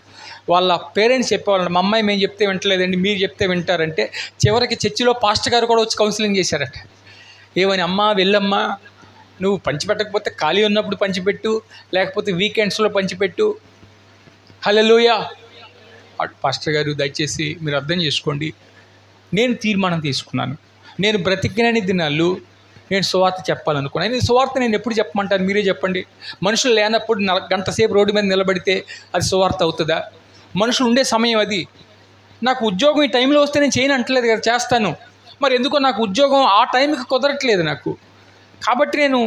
వాళ్ళ పేరెంట్స్ చెప్పేవాళ్ళట, మా అమ్మాయి మేము చెప్తే వింటలేదండి, మీరు చెప్తే వింటారంటే చివరికి చర్చిలో పాస్టర్ గారు కూడా వచ్చి కౌన్సిలింగ్ చేశారట. ఏమని, అమ్మా వెళ్ళమ్మా, నువ్వు పంచిపెట్టకపోతే ఖాళీ ఉన్నప్పుడు పంచిపెట్టు, లేకపోతే వీకెండ్స్లో పంచిపెట్టు. హల్లెలూయా. పాస్టర్ గారు దయచేసి మీరు అర్థం చేసుకోండి, నేను తీర్మానం తీసుకున్నాను, నేను బ్రతికినన్ని దినాలు నేను సువార్త చెప్పాలనుకున్నాను. నేను సువార్త నేను ఎప్పుడు చెప్పమంటాను, మీరే చెప్పండి. మనుషులు లేనప్పుడు గంట సేపు రోడ్డు మీద నిలబడితే అది సువార్త అవుతుందా? మనుషులు ఉండే సమయం అది. నాకు ఉద్యోగం ఈ టైంలో వస్తే నేను చేయను అంటలేదు కదా, చేస్తాను. మరి ఎందుకో నాకు ఉద్యోగం ఆ టైంకి కుదరట్లేదు నాకు, కాబట్టి నేను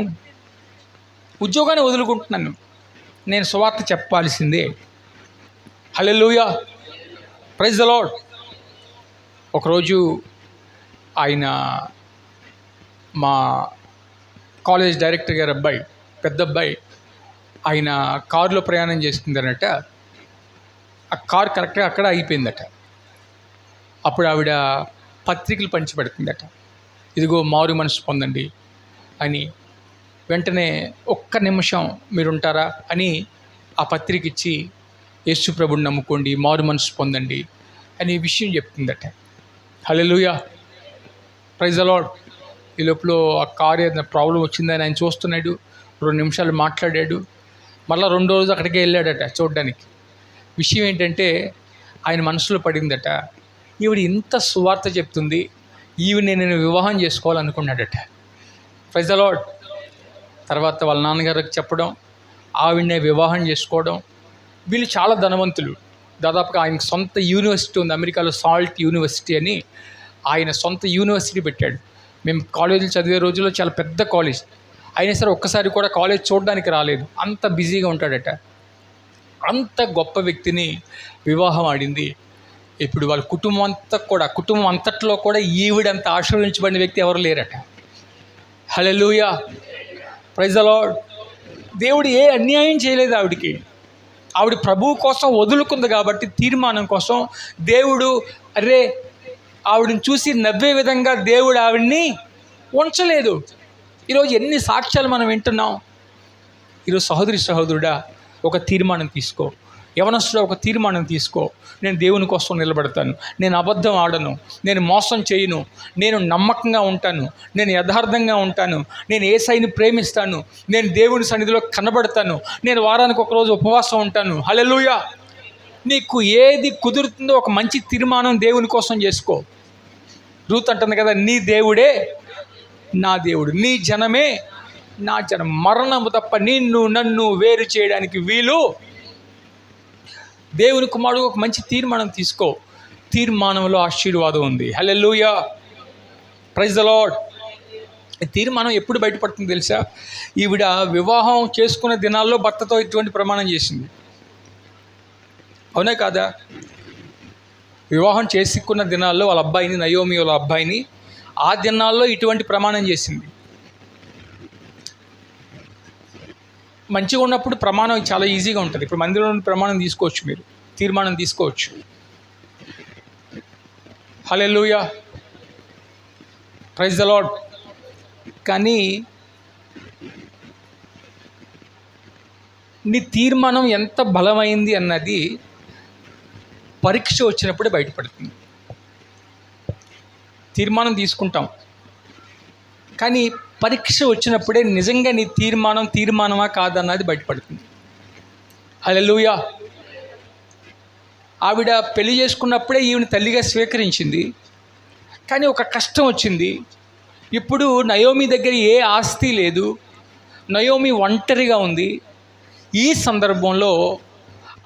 ఉద్యోగాన్ని వదులుకుంటున్నాను, నేను సువార్త చెప్పాల్సిందే. హల్లెలూయా, ప్రైజ్ ద లార్డ్. ఒకరోజు ఆయన మా కాలేజ్ డైరెక్టర్ గారి అబ్బాయి, పెద్ద అబ్బాయి, ఆయన కారులో ప్రయాణం చేస్తుందనట. ఆ కారు కరెక్ట్గా అక్కడ అయిపోయిందట. అప్పుడు ఆవిడ పత్రికలు పంచిపెడుతుందట, ఇదిగో మారు మనసు పొందండి అని. వెంటనే ఒక్క నిమిషం మీరుంటారా అని ఆ పత్రిక ఇచ్చి, యేసు ప్రభుని నమ్ముకోండి, మారు మనసు పొందండి అనే విషయం చెప్తుందట. హల్లెలూయా, ప్రైజ్ ద లార్డ్. ఈ లోపల ఆ కారు ఏదైనా ప్రాబ్లం వచ్చిందని ఆయన చూస్తున్నాడు. 2 నిమిషాలు మాట్లాడాడు. మళ్ళీ 2వ రోజు అక్కడికే వెళ్ళాడట చూడ్డానికి. విషయం ఏంటంటే ఆయన మనసులో పడిందట, ఈవిడ ఇంత సువార్త చెప్తుంది, ఈవిని నేను వివాహం చేసుకోవాలనుకున్నాడట. Praise the lord. తర్వాత వాళ్ళ నాన్నగారికి చెప్పడం, ఆవిడనే వివాహం చేసుకోవడం. వీళ్ళు చాలా ధనవంతులు. దాదాపుగా ఆయనకు సొంత యూనివర్సిటీ ఉంది అమెరికాలో, సాల్ట్ యూనివర్సిటీ అని. ఆయన సొంత యూనివర్సిటీ పెట్టాడు. మేము కాలేజీలు చదివే రోజుల్లో చాలా పెద్ద కాలేజ్, అయినా సరే ఒక్కసారి కూడా కాలేజ్ చూడడానికి రాలేదు, అంత బిజీగా ఉంటాడట. అంత గొప్ప వ్యక్తిని వివాహం ఆడింది. ఇప్పుడు వాళ్ళ కుటుంబం అంతట్లో కూడా ఈవిడంత ఆశీర్వదించబడిన వ్యక్తి ఎవరు లేరట. హల్లెలూయా, ప్రైజ్ ద లార్డ్. దేవుడు ఏ అన్యాయం చేయలేదు ఆవిడికి. ఆవిడ ప్రభువు కోసం వదులుకుంది కాబట్టి, తీర్మానం కోసం దేవుడు ఆవిడని చూసి నవ్వే విధంగా దేవుడు ఆవిడ్ని ఉంచలేదు. ఈరోజు ఎన్ని సాక్ష్యాలు మనం వింటున్నాం. ఈరోజు సహోదరుడా, ఒక తీర్మానం తీసుకో. యవనస్తుడా, ఒక తీర్మానం తీసుకో. నేను దేవుని కోసం నిలబడతాను, నేను అబద్ధం ఆడను, నేను మోసం చేయను, నేను నమ్మకంగా ఉంటాను, నేను యథార్థంగా ఉంటాను, నేను యేసయ్యని ప్రేమిస్తాను, నేను దేవుని సన్నిధిలో కనబడతాను, నేను వారానికి ఒకరోజు ఉపవాసం ఉంటాను. హల్లెలూయా. నీకు ఏది కుదురుతుందో ఒక మంచి తీర్మానం దేవుని కోసం చేసుకో. రూత్ అంటుంది కదా, నీ దేవుడే నా దేవుడు, నీ జనమే నా జనం, మరణము తప్ప నన్ను వేరు చేయడానికి వీలు. దేవుని కుమారుడు ఒక మంచి తీర్మానం తీసుకో. తీర్మానంలో ఆశీర్వాదం ఉంది. హల్లెలూయా, ప్రైజ్ ద లార్డ్. ఈ తీర్మానం ఎప్పుడు బయటపడుతుంది తెలుసా? ఈవిడ వివాహం చేసుకున్న దినాల్లో భర్తతో ఇటువంటి ప్రమాణం చేసింది. అవునే కాదా? వివాహం చేసుకున్న దినాల్లో వాళ్ళ అబ్బాయిని, నయోమి వాళ్ళ అబ్బాయిని, ఆ దినాల్లో ఇటువంటి ప్రమాణం చేసింది. మంచిగా ఉన్నప్పుడు ప్రమాణం చాలా ఈజీగా ఉంటుంది. ఇప్పుడు మందిరంలో నుండి ప్రమాణం తీసుకోవచ్చు, మీరు తీర్మానం తీసుకోవచ్చు. హల్లెలూయా, ప్రైజ్ ద లార్డ్. కానీ నీ తీర్మానం ఎంత బలమైంది అన్నది పరీక్ష వచ్చినప్పుడే బయటపడుతుంది. తీర్మానం తీసుకుంటాం, కానీ పరీక్ష వచ్చినప్పుడే నిజంగా నీ తీర్మానమా కాదన్నది బయటపడుతుంది. హల్లెలూయా. ఆవిడ పెళ్లి చేసుకున్నప్పుడే ఈవిని తల్లిగా స్వీకరించింది, కానీ ఒక కష్టం వచ్చింది. ఇప్పుడు నయోమి దగ్గర ఏ ఆస్తి లేదు, నయోమి ఒంటరిగా ఉంది. ఈ సందర్భంలో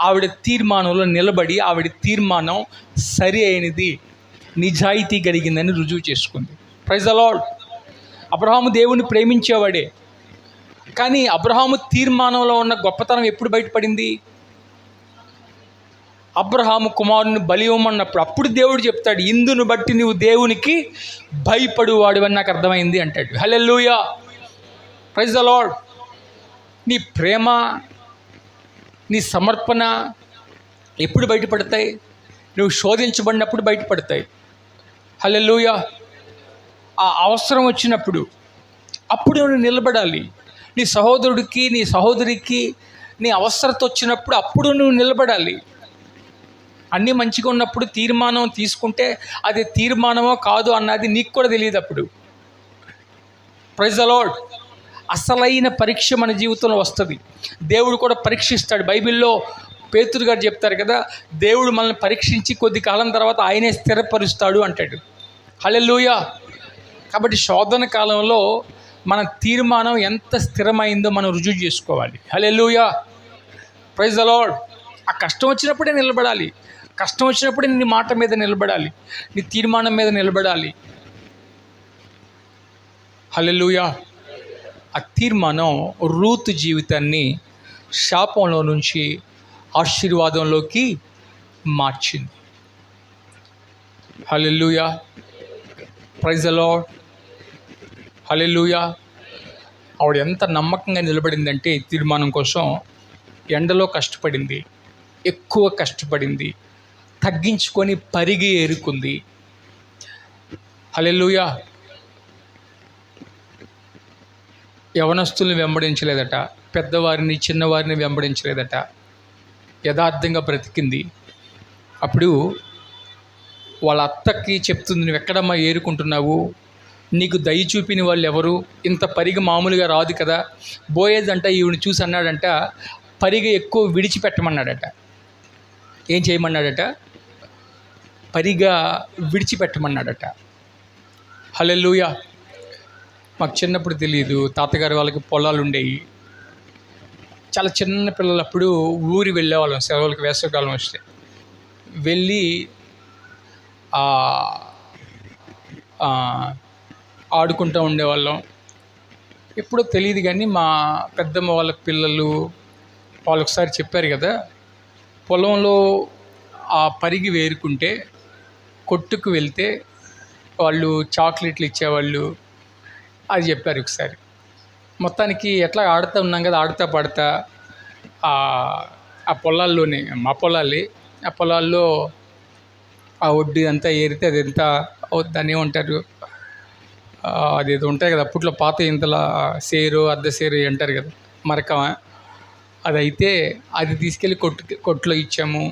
ఆవిడ తీర్మానంలో నిలబడి ఆవిడ తీర్మానం సరి అయినది, నిజాయితీ కలిగిందని రుజువు చేసుకుంది. Praise the lord. అబ్రహాము దేవుని ప్రేమించేవాడే, కానీ అబ్రహాము తీర్మానంలో ఉన్న గొప్పతనం ఎప్పుడు బయటపడింది? అబ్రహాము కుమారుని బలి ఇవ్వమన్నప్పుడు అప్పుడు దేవుడు చెప్తాడు, ఇందును బట్టి నువ్వు దేవునికి భయపడువాడు అని నాకు అర్థమైంది అంటాడు. హల్లెలూయా, ప్రైజ్ ద లార్డ్. నీ ప్రేమ, నీ సమర్పణ ఎప్పుడు బయటపడతాయి? నువ్వు శోధించబడినప్పుడు బయటపడతాయి. హల్లెలూయా. ఆ అవసరం వచ్చినప్పుడు అప్పుడు నువ్వు నిలబడాలి. నీ సహోదరుడికి, నీ సహోదరికి నీ అవసరత వచ్చినప్పుడు అప్పుడు నువ్వు నిలబడాలి. అన్నీ మంచిగా ఉన్నప్పుడు తీర్మానం తీసుకుంటే అది తీర్మానమో కాదు అన్నది నీకు కూడా తెలియదు అప్పుడు. Praise the lord. అసలైన పరీక్ష మన జీవితంలో వస్తుంది. దేవుడు కూడా పరీక్షిస్తాడు. బైబిల్లో పేతురు గారు చెప్తారు కదా, దేవుడు మనల్ని పరీక్షించి కొద్ది కాలం తర్వాత ఆయనే స్థిరపరుస్తాడు అంటాడు. హల్లెలూయా. కాబట్టి శోధన కాలంలో మన తీర్మానం ఎంత స్థిరమైందో మనం రుజువు చేసుకోవాలి. హల్లెలూయా, ప్రైజ్ ద లార్డ్. ఆ కష్టం వచ్చినప్పుడే నిలబడాలి. కష్టం వచ్చినప్పుడే నీ మాట మీద నిలబడాలి, నీ తీర్మానం మీద నిలబడాలి. హల్లెలూయా. ఆ తీర్మానం రూతు జీవితాన్ని శాపంలో నుంచి ఆశీర్వాదంలోకి మార్చింది. హల్లెలూయా, ప్రైజ్ ద లార్డ్. హల్లెలూయా. ఆవిడ ఎంత నమ్మకంగా నిలబడిందంటే తీర్మానం కోసం ఎండలో కష్టపడింది, ఎక్కువ కష్టపడింది, తగ్గించుకొని పరిగి ఏరుకుంది. హల్లెలూయా. యవనస్తుల్ని వెంబడించలేదట, పెద్దవారిని చిన్నవారిని వెంబడించలేదట, యథార్థంగా బ్రతికింది. అప్పుడు వాళ్ళ అత్తకి చెప్తుంది, నువ్వు ఎక్కడమ్మా ఏరుకుంటున్నావు, నీకు దయ చూపిన వాళ్ళు ఎవరు, ఇంత పరిగ మామూలుగా రాదు కదా. బోయేజ్ అంట ఈవిని చూసి అన్నాడంట, పరిగ ఎక్కువ విడిచిపెట్టమన్నాడట. ఏం చేయమన్నాడట? పరిగా విడిచిపెట్టమన్నాడట. హల్లెలూయా. మాకు చిన్నప్పుడు తెలియదు, తాతగారి వాళ్ళకి పొలాలు ఉండేవి. చాలా చిన్న పిల్లలప్పుడు ఊరి వెళ్ళేవాళ్ళం సెలవులకు, వేసవికాలం వస్తే వెళ్ళి ఆడుకుంటూ ఉండేవాళ్ళం. ఎప్పుడో తెలియదు కానీ మా పెద్దమ్మ వాళ్ళ పిల్లలు వాళ్ళు ఒకసారి చెప్పారు కదా, పొలంలో ఆ పరిగి వేరుకుంటే కొట్టుకు వెళ్తే వాళ్ళు చాక్లెట్లు ఇచ్చేవాళ్ళు, అది చెప్పారు ఒకసారి. మొత్తానికి ఎట్లా ఆడుతూ ఉన్నాం కదా, ఆడుతూ పాడుతా ఆ పొలాల్లోనే, మా పొలాలే, ఆ పొలాల్లో ఆ ఒడ్డు అంతా ఏరితే అది ఎంత దాన్ని ఏమంటారు, అదేదో ఉంటాయి కదా అప్పట్లో పాత ఇంతల సేరు అర్ధ సేరు అంటారు కదా, మరకమా, అదైతే అది తీసుకెళ్ళి కొట్లో ఇచ్చాము.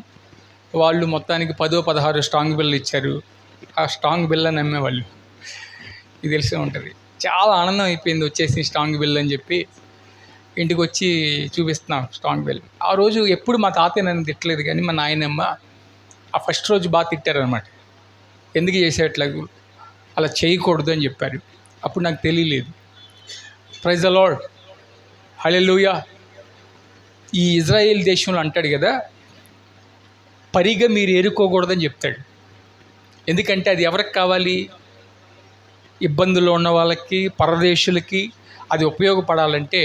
వాళ్ళు మొత్తానికి 10-16 స్ట్రాంగ్ బిల్లలు ఇచ్చారు. ఆ స్ట్రాంగ్ బిల్లని అమ్మేవాళ్ళు, ఇది తెలిసే ఉంటుంది. చాలా ఆనందం అయిపోయింది, వచ్చేసి స్ట్రాంగ్ బిల్ అని చెప్పి ఇంటికి వచ్చి చూపిస్తున్నాం స్ట్రాంగ్ బిల్. ఆ రోజు ఎప్పుడు మా తాతయ్య నన్ను తిట్టలేదు, కానీ మా నాయనమ్మ ఆ ఫస్ట్ రోజు బాగా తిట్టారనమాట. ఎందుకు చేసేట్లాగు, అలా చేయకూడదు అని చెప్పారు. అప్పుడు నాకు తెలియలేదు. Praise the lord. హల్లెలూయా. ఈ ఇజ్రాయేల్ దేశంలో అంటాడు కదా, పరిగా మీరు ఏరుకోకూడదని చెప్తాడు. ఎందుకంటే అది ఎవరికి కావాలి? ఇబ్బందుల్లో ఉన్న వాళ్ళకి, పరదేశులకి అది ఉపయోగపడాలంటే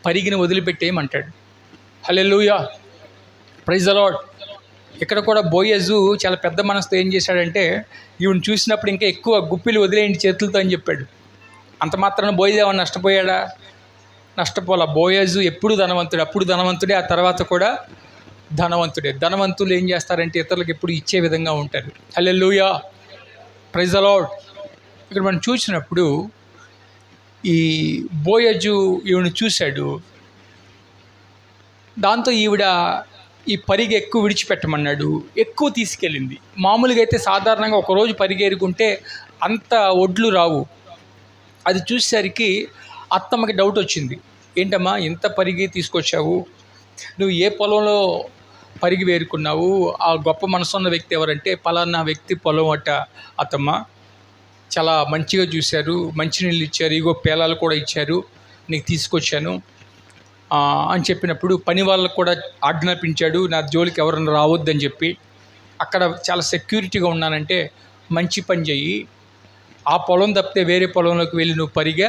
పరిగిని వదిలిపెట్టేయమంటాడు. హల్లెలూయా, ప్రైజ్ ద లార్డ్. ఇక్కడ కూడా బోయజు చాలా పెద్ద మనసుతో ఏం చేశాడంటే, ఈవిని చూసినప్పుడు ఇంకా ఎక్కువ గుప్పిలు వదిలేయండి చేతులతో అని చెప్పాడు. అంత మాత్రాన బోయజు ఏమన్నా నష్టపోయాడా? నష్టపోల. బోయజు ఎప్పుడు ధనవంతుడే, అప్పుడు ధనవంతుడే, ఆ తర్వాత కూడా ధనవంతుడే. ధనవంతులు ఏం చేస్తారంటే ఇతరులకు ఎప్పుడు ఇచ్చే విధంగా ఉంటారు. హల్లెలూయా, ప్రైజ్ ద లార్డ్. ఇక్కడ మనం చూసినప్పుడు ఈ బోయజు ఈవిని చూశాడు. దాంతో ఈవిడ ఈ పరిగె ఎక్కువ విడిచిపెట్టమన్నాడు, ఎక్కువ తీసుకెళ్ళింది. మామూలుగా అయితే సాధారణంగా ఒకరోజు పరిగెరుకుంటే అంత ఒడ్లు రావు. అది చూసేసరికి అత్తమ్మకి డౌట్ వచ్చింది. ఏంటమ్మా ఇంత పరిగి తీసుకొచ్చావు, నువ్వు ఏ పొలంలో పరిగి వేరుకున్నావు, ఆ గొప్ప మనసున్న వ్యక్తి ఎవరంటే పలానా వ్యక్తి పొలం అట్ట అత్తమ్మ, చాలా మంచిగా చూశారు, మంచినీళ్ళు ఇచ్చారు, ఇగో పేలాలు కూడా ఇచ్చారు, నీకు తీసుకొచ్చాను అని చెప్పినప్పుడు పని వాళ్ళకు కూడా ఆజ్ఞాపించాడు, నా జోలికి ఎవరన్నా రావద్దని చెప్పి. అక్కడ చాలా సెక్యూరిటీగా ఉన్నానంటే మంచి పని చెయ్యి, ఆ పొలం తప్పితే వేరే పొలంలోకి వెళ్ళి నువ్వు పరిగా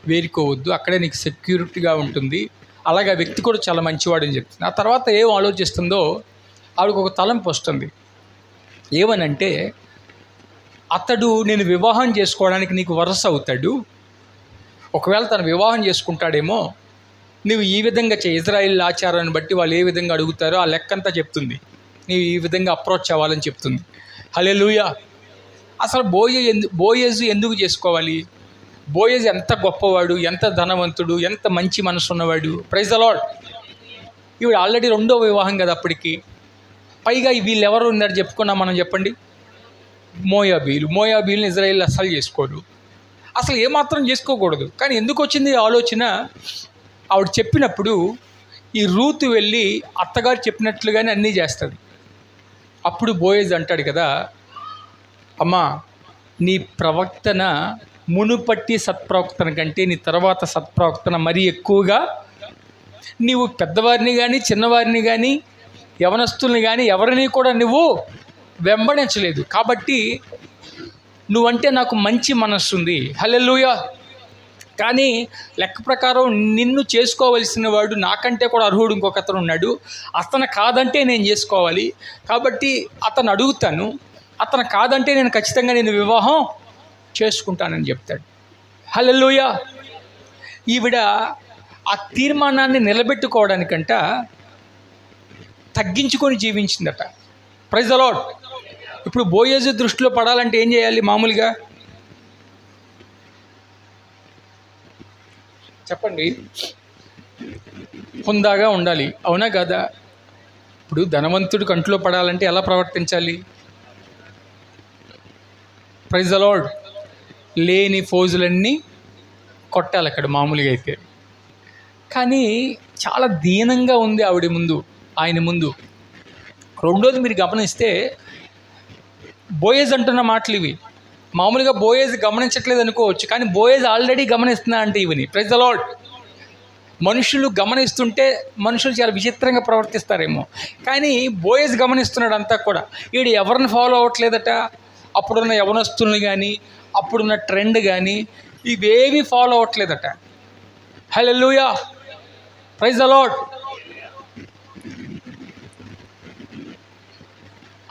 వేరుకోవద్దు, అక్కడే నీకు సెక్యూరిటీగా ఉంటుంది. అలాగే ఆ వ్యక్తి కూడా చాలా మంచివాడని చెప్తుంది. ఆ తర్వాత ఏం ఆలోచిస్తుందో ఆవిడకు ఒక తలంపు వస్తుంది. ఏమనంటే అతడు నేను వివాహం చేసుకోవడానికి నీకు వరస అవుతాడు, ఒకవేళ తను వివాహం చేసుకుంటాడేమో, నువ్వు ఈ విధంగా ఇజ్రాయిల్ ఆచారాన్ని బట్టి వాళ్ళు ఏ విధంగా అడుగుతారో ఆ లెక్కంతా చెప్తుంది, నీవు ఈ విధంగా అప్రోచ్ అవ్వాలని చెప్తుంది. హల్లెలూయా. అసలు బోయజు ఎందుకు చేసుకోవాలి? బోయజు ఎంత గొప్పవాడు, ఎంత ధనవంతుడు, ఎంత మంచి మనసు ఉన్నవాడు. Praise the lord. ఈవిడ ఆల్రెడీ 2వ వివాహం కదా అప్పటికి. పైగా వీళ్ళు ఎవరు ఉన్నారు చెప్పుకున్నా మనం, చెప్పండి. మోయాబీలు ఇజ్రాయిల్ అస్సలు చేసుకోరు, అసలు ఏమాత్రం చేసుకోకూడదు. కానీ ఎందుకు వచ్చింది ఆలోచన? ఆవిడ చెప్పినప్పుడు ఈ రూతు వెళ్ళి అత్తగారు చెప్పినట్లుగానే అన్నీ చేస్తుంది. అప్పుడు బోయజ్ అంటాడు కదా, అమ్మా నీ ప్రవర్తన మునుపట్టి సత్ప్రవర్తన కంటే నీ తర్వాత సత్ప్రవర్తన మరీ ఎక్కువగా, నీవు పెద్దవారిని కానీ చిన్నవారిని కానీ యవనస్తుల్ని కానీ ఎవరిని కూడా నువ్వు వెంబడించలేదు, కాబట్టి నువ్వంటే నాకు మంచి మనస్సు ఉంది. హల్లెలూయా. కానీ లెక్క ప్రకారం నిన్ను చేసుకోవలసిన వాడు నాకంటే కూడా అర్హుడు ఇంకొకతను ఉన్నాడు, అతను కాదంటే నేను చేసుకోవాలి, కాబట్టి అతను అడుగుతాను, అతను కాదంటే నేను ఖచ్చితంగా నేను వివాహం చేసుకుంటానని చెప్తాడు. హల్లెలూయా. ఈవిడ ఆ తీర్మానాన్ని నిలబెట్టుకోవడానికంట తగ్గించుకొని జీవించిందట. Praise the lord. ఇప్పుడు బోయజు దృష్టిలో పడాలంటే ఏం చేయాలి? మామూలుగా చెప్పండి, హుందాగా ఉండాలి, అవునా కదా? ఇప్పుడు ధనవంతుడి కంట్లో పడాలంటే ఎలా ప్రవర్తించాలి? Praise the lord. లేని ఫోజులన్నీ కొట్టాలి అక్కడ మామూలుగా అయితే. కానీ చాలా దీనంగా ఉంది ఆవిడ ముందు, ఆయన ముందు. రెండోది మీరు గమనిస్తే బోయజ్ అంటున్న మాటలు ఇవి. మామూలుగా బోయజ్ గమనించట్లేదు అనుకోవచ్చు, కానీ బోయజ్ ఆల్రెడీ గమనిస్తున్నా అంటే ఇవని. Praise the lord. మనుషులు గమనిస్తుంటే మనుషులు చాలా విచిత్రంగా ప్రవర్తిస్తారేమో, కానీ బోయజ్ గమనిస్తున్నాడు అంతా కూడా. వీడు ఎవరిని ఫాలో అవ్వట్లేదట, అప్పుడున్న యవనస్తుల్ని కానీ అప్పుడున్న ట్రెండ్ కానీ ఇవేవి ఫాలో అవ్వట్లేదట. Hallelujah, praise the lord.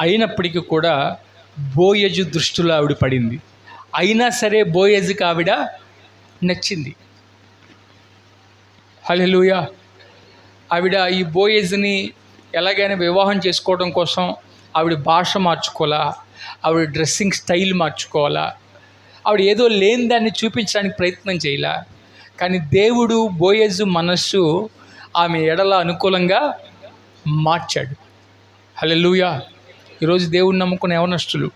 అయినప్పటికీ కూడా బోయజు దృష్టిలో ఆవిడ పడింది. అయినా సరే బోయజుకి ఆవిడ నచ్చింది. హల్లెలూయా. ఆవిడ ఈ బోయజుని ఎలాగైనా వివాహం చేసుకోవడం కోసం ఆవిడ భాష మార్చుకోవాలా, ఆవిడ డ్రెస్సింగ్ స్టైల్ మార్చుకోవాలా, ఆవిడ ఏదో లేని దాన్ని చూపించడానికి ప్రయత్నం చేయాల. కానీ దేవుడు బోయజు మనస్సు ఆమె ఎడల అనుకూలంగా మార్చాడు. హల్లెలూయా. ఈరోజు దేవుడిని నమ్ముకున్న యవనస్తులు,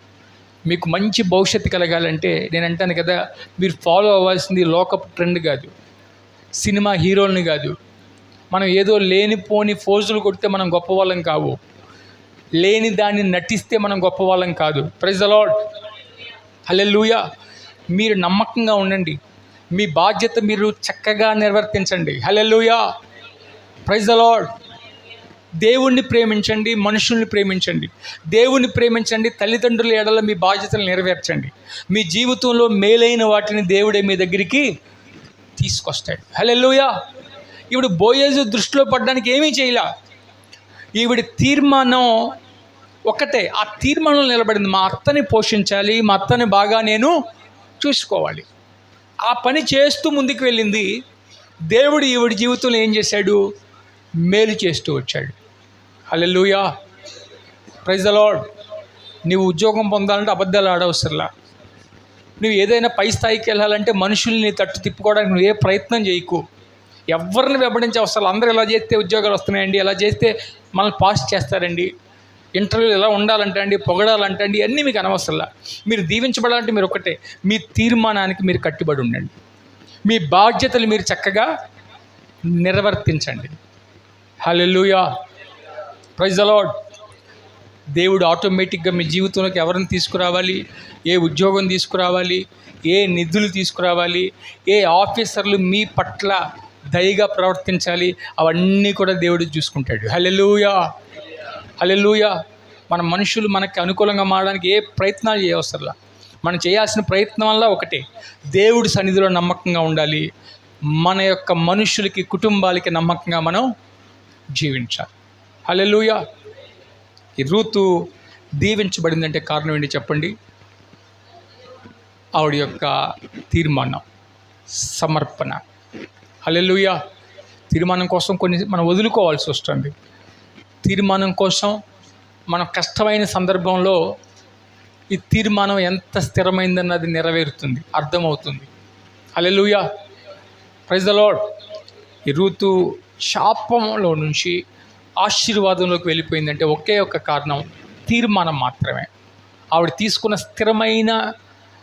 మీకు మంచి భవిష్యత్తు కలగాలంటే నేను అంటాను కదా, మీరు ఫాలో అవ్వాల్సింది లోకపు ట్రెండ్ కాదు, సినిమా హీరోల్ని కాదు. మనం ఏదో లేనిపోని ఫోజులు కొడితే మనం గొప్పవాళ్ళం కావు, లేని దాన్ని నటిస్తే మనం గొప్పవాళ్ళం కాదు. Praise the lord. హల్లెలూయా. మీరు నమ్మకంగా ఉండండి, మీ బాధ్యత మీరు చక్కగా నిర్వర్తించండి. Hallelujah, praise the lord. దేవుణ్ణి ప్రేమించండి, మనుషుల్ని ప్రేమించండి. దేవుణ్ణి ప్రేమించండి, తల్లిదండ్రుల ఎడల మీ బాధ్యతలు నెరవేర్చండి. మీ జీవితంలో మేలైన వాటిని దేవుడే మీ దగ్గరికి తీసుకొస్తాడు. హల్లెలూయా. ఈవిడ బోయజు దృష్టిలో పడడానికి ఏమీ చేయలే. ఈవిడ తీర్మానం ఒకటే, ఆ తీర్మానం నిలబడింది. మా అత్తని పోషించాలి, మా అత్తని బాగా నేను చూసుకోవాలి. ఆ పని చేస్తూ ముందుకు వెళ్ళింది. దేవుడు ఈవిడి జీవితంలో ఏం చేశాడు? మేలు చేస్తూ వచ్చాడు. హల్లెలూయా, ప్రైజ్ ద లార్డ్. నీవు ఉద్యోగం పొందాలంటే అబద్ధాలు ఆడవసరలా. నువ్వు ఏదైనా పై స్థాయికి వెళ్ళాలంటే మనుషుల్ని తట్టు తిప్పుకోవడానికి నువ్వు ఏ ప్రయత్నం చేయకు. ఎవరిని వెంబడించే అవసరం. అందరూ ఎలా చేస్తే ఉద్యోగాలు వస్తున్నాయండి, ఎలా చేస్తే మనల్ని పాస్ చేస్తారండి, ఇంటర్వ్యూలు ఎలా ఉండాలంటే అండి, పొగడాలంటే అండి, అన్నీ మీకు అనవసరంలా. మీరు దీవించబడాలంటే మీరు ఒకటే, మీ తీర్మానానికి మీరు కట్టుబడి ఉండండి. మీ బాధ్యతలు మీరు చక్కగా నిర్వర్తించండి. Hallelujah, praise the lord. దేవుడు ఆటోమేటిక్గా మీ జీవితంలోకి ఎవరిని తీసుకురావాలి, ఏ ఉద్యోగం తీసుకురావాలి, ఏ నిధులు తీసుకురావాలి, ఏ ఆఫీసర్లు మీ పట్ల దయగా ప్రవర్తించాలి, అవన్నీ కూడా దేవుడు చూసుకుంటాడు. హల్లెలూయా, హల్లెలూయా. మన మనుషులు మనకి అనుకూలంగా మారడానికి ఏ ప్రయత్నాలు చేయవసరంలా. మనం చేయాల్సిన ప్రయత్నం వల్ల ఒకటే, దేవుడి సన్నిధిలో నమ్మకంగా ఉండాలి. మన యొక్క మనుషులకి, కుటుంబాలకి నమ్మకంగా మనం జీవించాలి. హల్లెలూయా. ఈ రూతు దీవించబడిందంటే కారణం ఏంటి చెప్పండి? ఆవిడ యొక్క తీర్మానం, సమర్పణ. హల్లెలూయా. తీర్మానం కోసం కొన్ని మనం వదులుకోవాల్సి వస్తుంది. తీర్మానం కోసం మనం కష్టమైన సందర్భంలో ఈ తీర్మానం ఎంత స్థిరమైందన్నది నెరవేరుతుంది, అర్థమవుతుంది. హల్లెలూయా, ప్రైజ్ ద లార్డ్. ఈ రూతు శాపంలో నుంచి ఆశీర్వాదంలోకి వెళ్ళిపోయిందంటే ఒకే ఒక కారణం, తీర్మానం మాత్రమే. ఆవిడ తీసుకున్న స్థిరమైన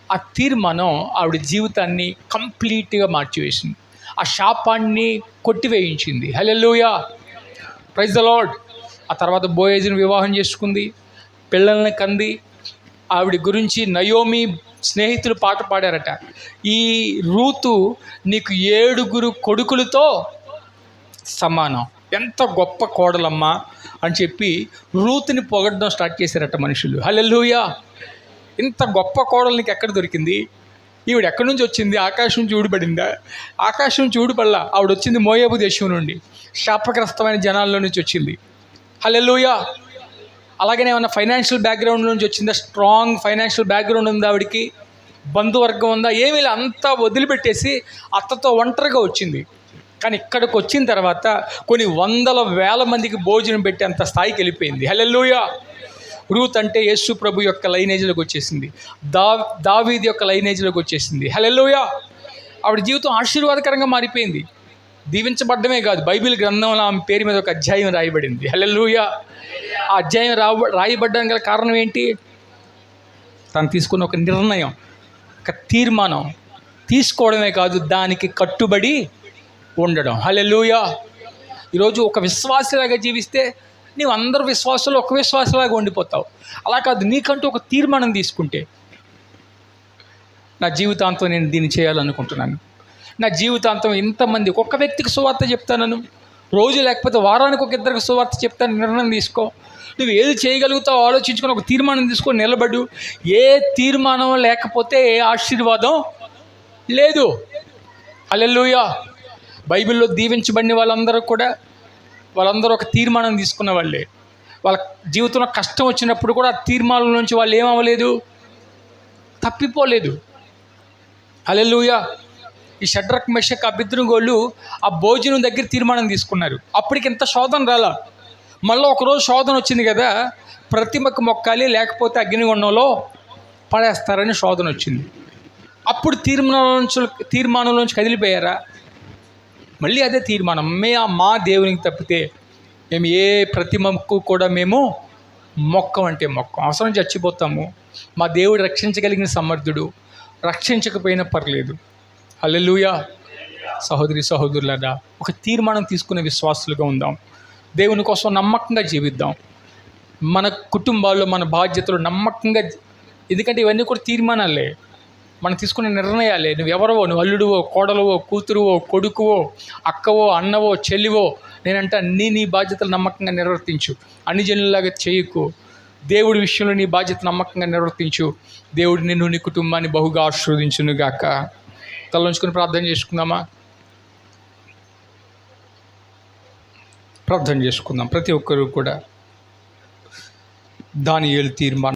ఆ తీర్మానం ఆవిడ జీవితాన్ని కంప్లీట్గా మార్చివేసింది. ఆ శాపాన్ని కొట్టివేయించింది. హల్లెలూయా, ప్రైజ్ ద లార్డ్. ఆ తర్వాత బోయేజుని వివాహం చేసుకుంది, పిల్లల్ని కంది. ఆవిడ గురించి నయోమి స్నేహితులు పాట పాడారట, ఈ రూతు నీకు 7 కొడుకులతో సమానం, ఎంత గొప్ప కోడలమ్మా అని చెప్పి రూతుని పొగడడం స్టార్ట్ చేశారట మనుషులు. హల్లెలూయా. ఇంత గొప్ప కోడలు నీకు ఎక్కడ దొరికింది? ఈవిడ ఎక్కడి నుంచి వచ్చింది? ఆకాశం నుంచి ఊడిపడిందా? ఆకాశం నుంచి ఊడిపడలా. ఆవిడ వచ్చింది మోయాబు దేశం నుండి, శాపగ్రస్తమైన జనాల్లో నుంచి వచ్చింది. హల్లెలూయా. అలాగనే ఏమన్నా ఫైనాన్షియల్ బ్యాక్గ్రౌండ్ నుంచి వచ్చిందా? స్ట్రాంగ్ ఫైనాన్షియల్ బ్యాక్గ్రౌండ్ ఉందా ఆవిడికి? బంధువర్గం ఉందా? ఏమీ లే. అంతా వదిలిపెట్టేసి అత్తతో ఒంటరిగా వచ్చింది. కానీ ఇక్కడికి వచ్చిన తర్వాత కొన్ని 100,000 మందికి భోజనం పెట్టి అంత స్థాయికి వెళ్ళిపోయింది. హల్లెలూయా. రూత్ అంటే యేసు ప్రభు యొక్క లైనేజ్లోకి వచ్చేసింది, దావీదు యొక్క లైనేజ్లోకి వచ్చేసింది. హల్లెలూయా. ఆవిడ జీవితం ఆశీర్వాదకరంగా మారిపోయింది. దీవించబడ్డమే కాదు, బైబిల్ గ్రంథంలో ఆమె పేరు మీద ఒక అధ్యాయం రాయబడింది. హల్లెలూయా. ఆ అధ్యాయం రాయబడ్డానికి గల కారణం ఏంటి? తను తీసుకున్న ఒక నిర్ణయం, ఒక తీర్మానం. తీసుకోవడమే కాదు, దానికి కట్టుబడి ఉండడం. హల్లెలూయా. ఈరోజు ఒక విశ్వాసలాగా జీవిస్తే నీవు అందరు విశ్వాసంలో ఒక విశ్వాసలాగా ఉండిపోతావు. అలా కాదు, నీకంటూ ఒక తీర్మానం తీసుకుంటే, నా జీవితాంతం నేను దీన్ని చేయాలనుకుంటున్నాను, నా జీవితాంతం ఇంతమంది ఒక్క వ్యక్తికి సువార్త చెప్తాను, రోజు లేకపోతే వారానికి ఒక 2 సువార్త చెప్తాను, నిర్ణయం తీసుకో. నువ్వు ఏది చేయగలుగుతావో ఆలోచించుకొని ఒక తీర్మానం తీసుకొని నిలబడు. ఏ తీర్మానం లేకపోతే ఏ ఆశీర్వాదం లేదు. హల్లెలూయా. బైబిల్లో దీవించబడిన వాళ్ళందరూ ఒక తీర్మానం తీసుకున్న వాళ్ళే. వాళ్ళ జీవితంలో కష్టం వచ్చినప్పుడు కూడా ఆ తీర్మానం నుంచి వాళ్ళు ఏమవ్వలేదు, తప్పిపోలేదు. హల్లెలూయా. ఈ షడ్రక్ మెషక్ అబేద్నెగోలు ఆ భోజనం దగ్గర తీర్మానం తీసుకున్నారు. అప్పటికి ఇంత శోధన రాలా. మళ్ళీ ఒకరోజు శోధన వచ్చింది కదా, ప్రతిమకు మొక్కాలి లేకపోతే అగ్నిగుండంలో పడేస్తారని శోధన వచ్చింది. అప్పుడు తీర్మానంలోంచి కదిలిపోయారా? మళ్ళీ అదే తీర్మానం, మా దేవునికి తప్పితే మేము ఏ ప్రతిమకు కూడా మేము మొక్కం అంటే మొక్కం. అవసరం చచ్చిపోతాము. మా దేవుడు రక్షించగలిగిన సమర్థుడు, రక్షించకపోయినా పర్లేదు. హల్లెలూయా. సహోదరి సహోదరులారా, ఒక తీర్మానం తీసుకునే విశ్వాసులుగా ఉందాం. దేవుని కోసం నమ్మకంగా జీవిద్దాం. మన కుటుంబాల్లో మన బాధ్యతలు నమ్మకంగా, ఎందుకంటే ఇవన్నీ కూడా తీర్మానాలే, మనం తీసుకునే నిర్ణయాలే. నువ్వు ఎవరవో, నువ్వు అల్లుడువో, కోడలువో, కూతురువో, కొడుకువో, అక్కవో, అన్నవో, చెల్లివో, నేనంటే నీ బాధ్యతలు నమ్మకంగా నిర్వర్తించు. అన్ని జనుల్లాగా చేయకు. దేవుడి విషయంలో నీ బాధ్యత నమ్మకంగా నిర్వర్తించు. దేవుడు నిన్ను, నీ కుటుంబాన్ని బహుగా ఆశీర్వదించునుగాక. తలొంచుకొని ప్రార్థన చేసుకుందామా? ప్రార్థన చేసుకుందాం. ప్రతి ఒక్కరూ కూడా దానియేలు తీర్మానం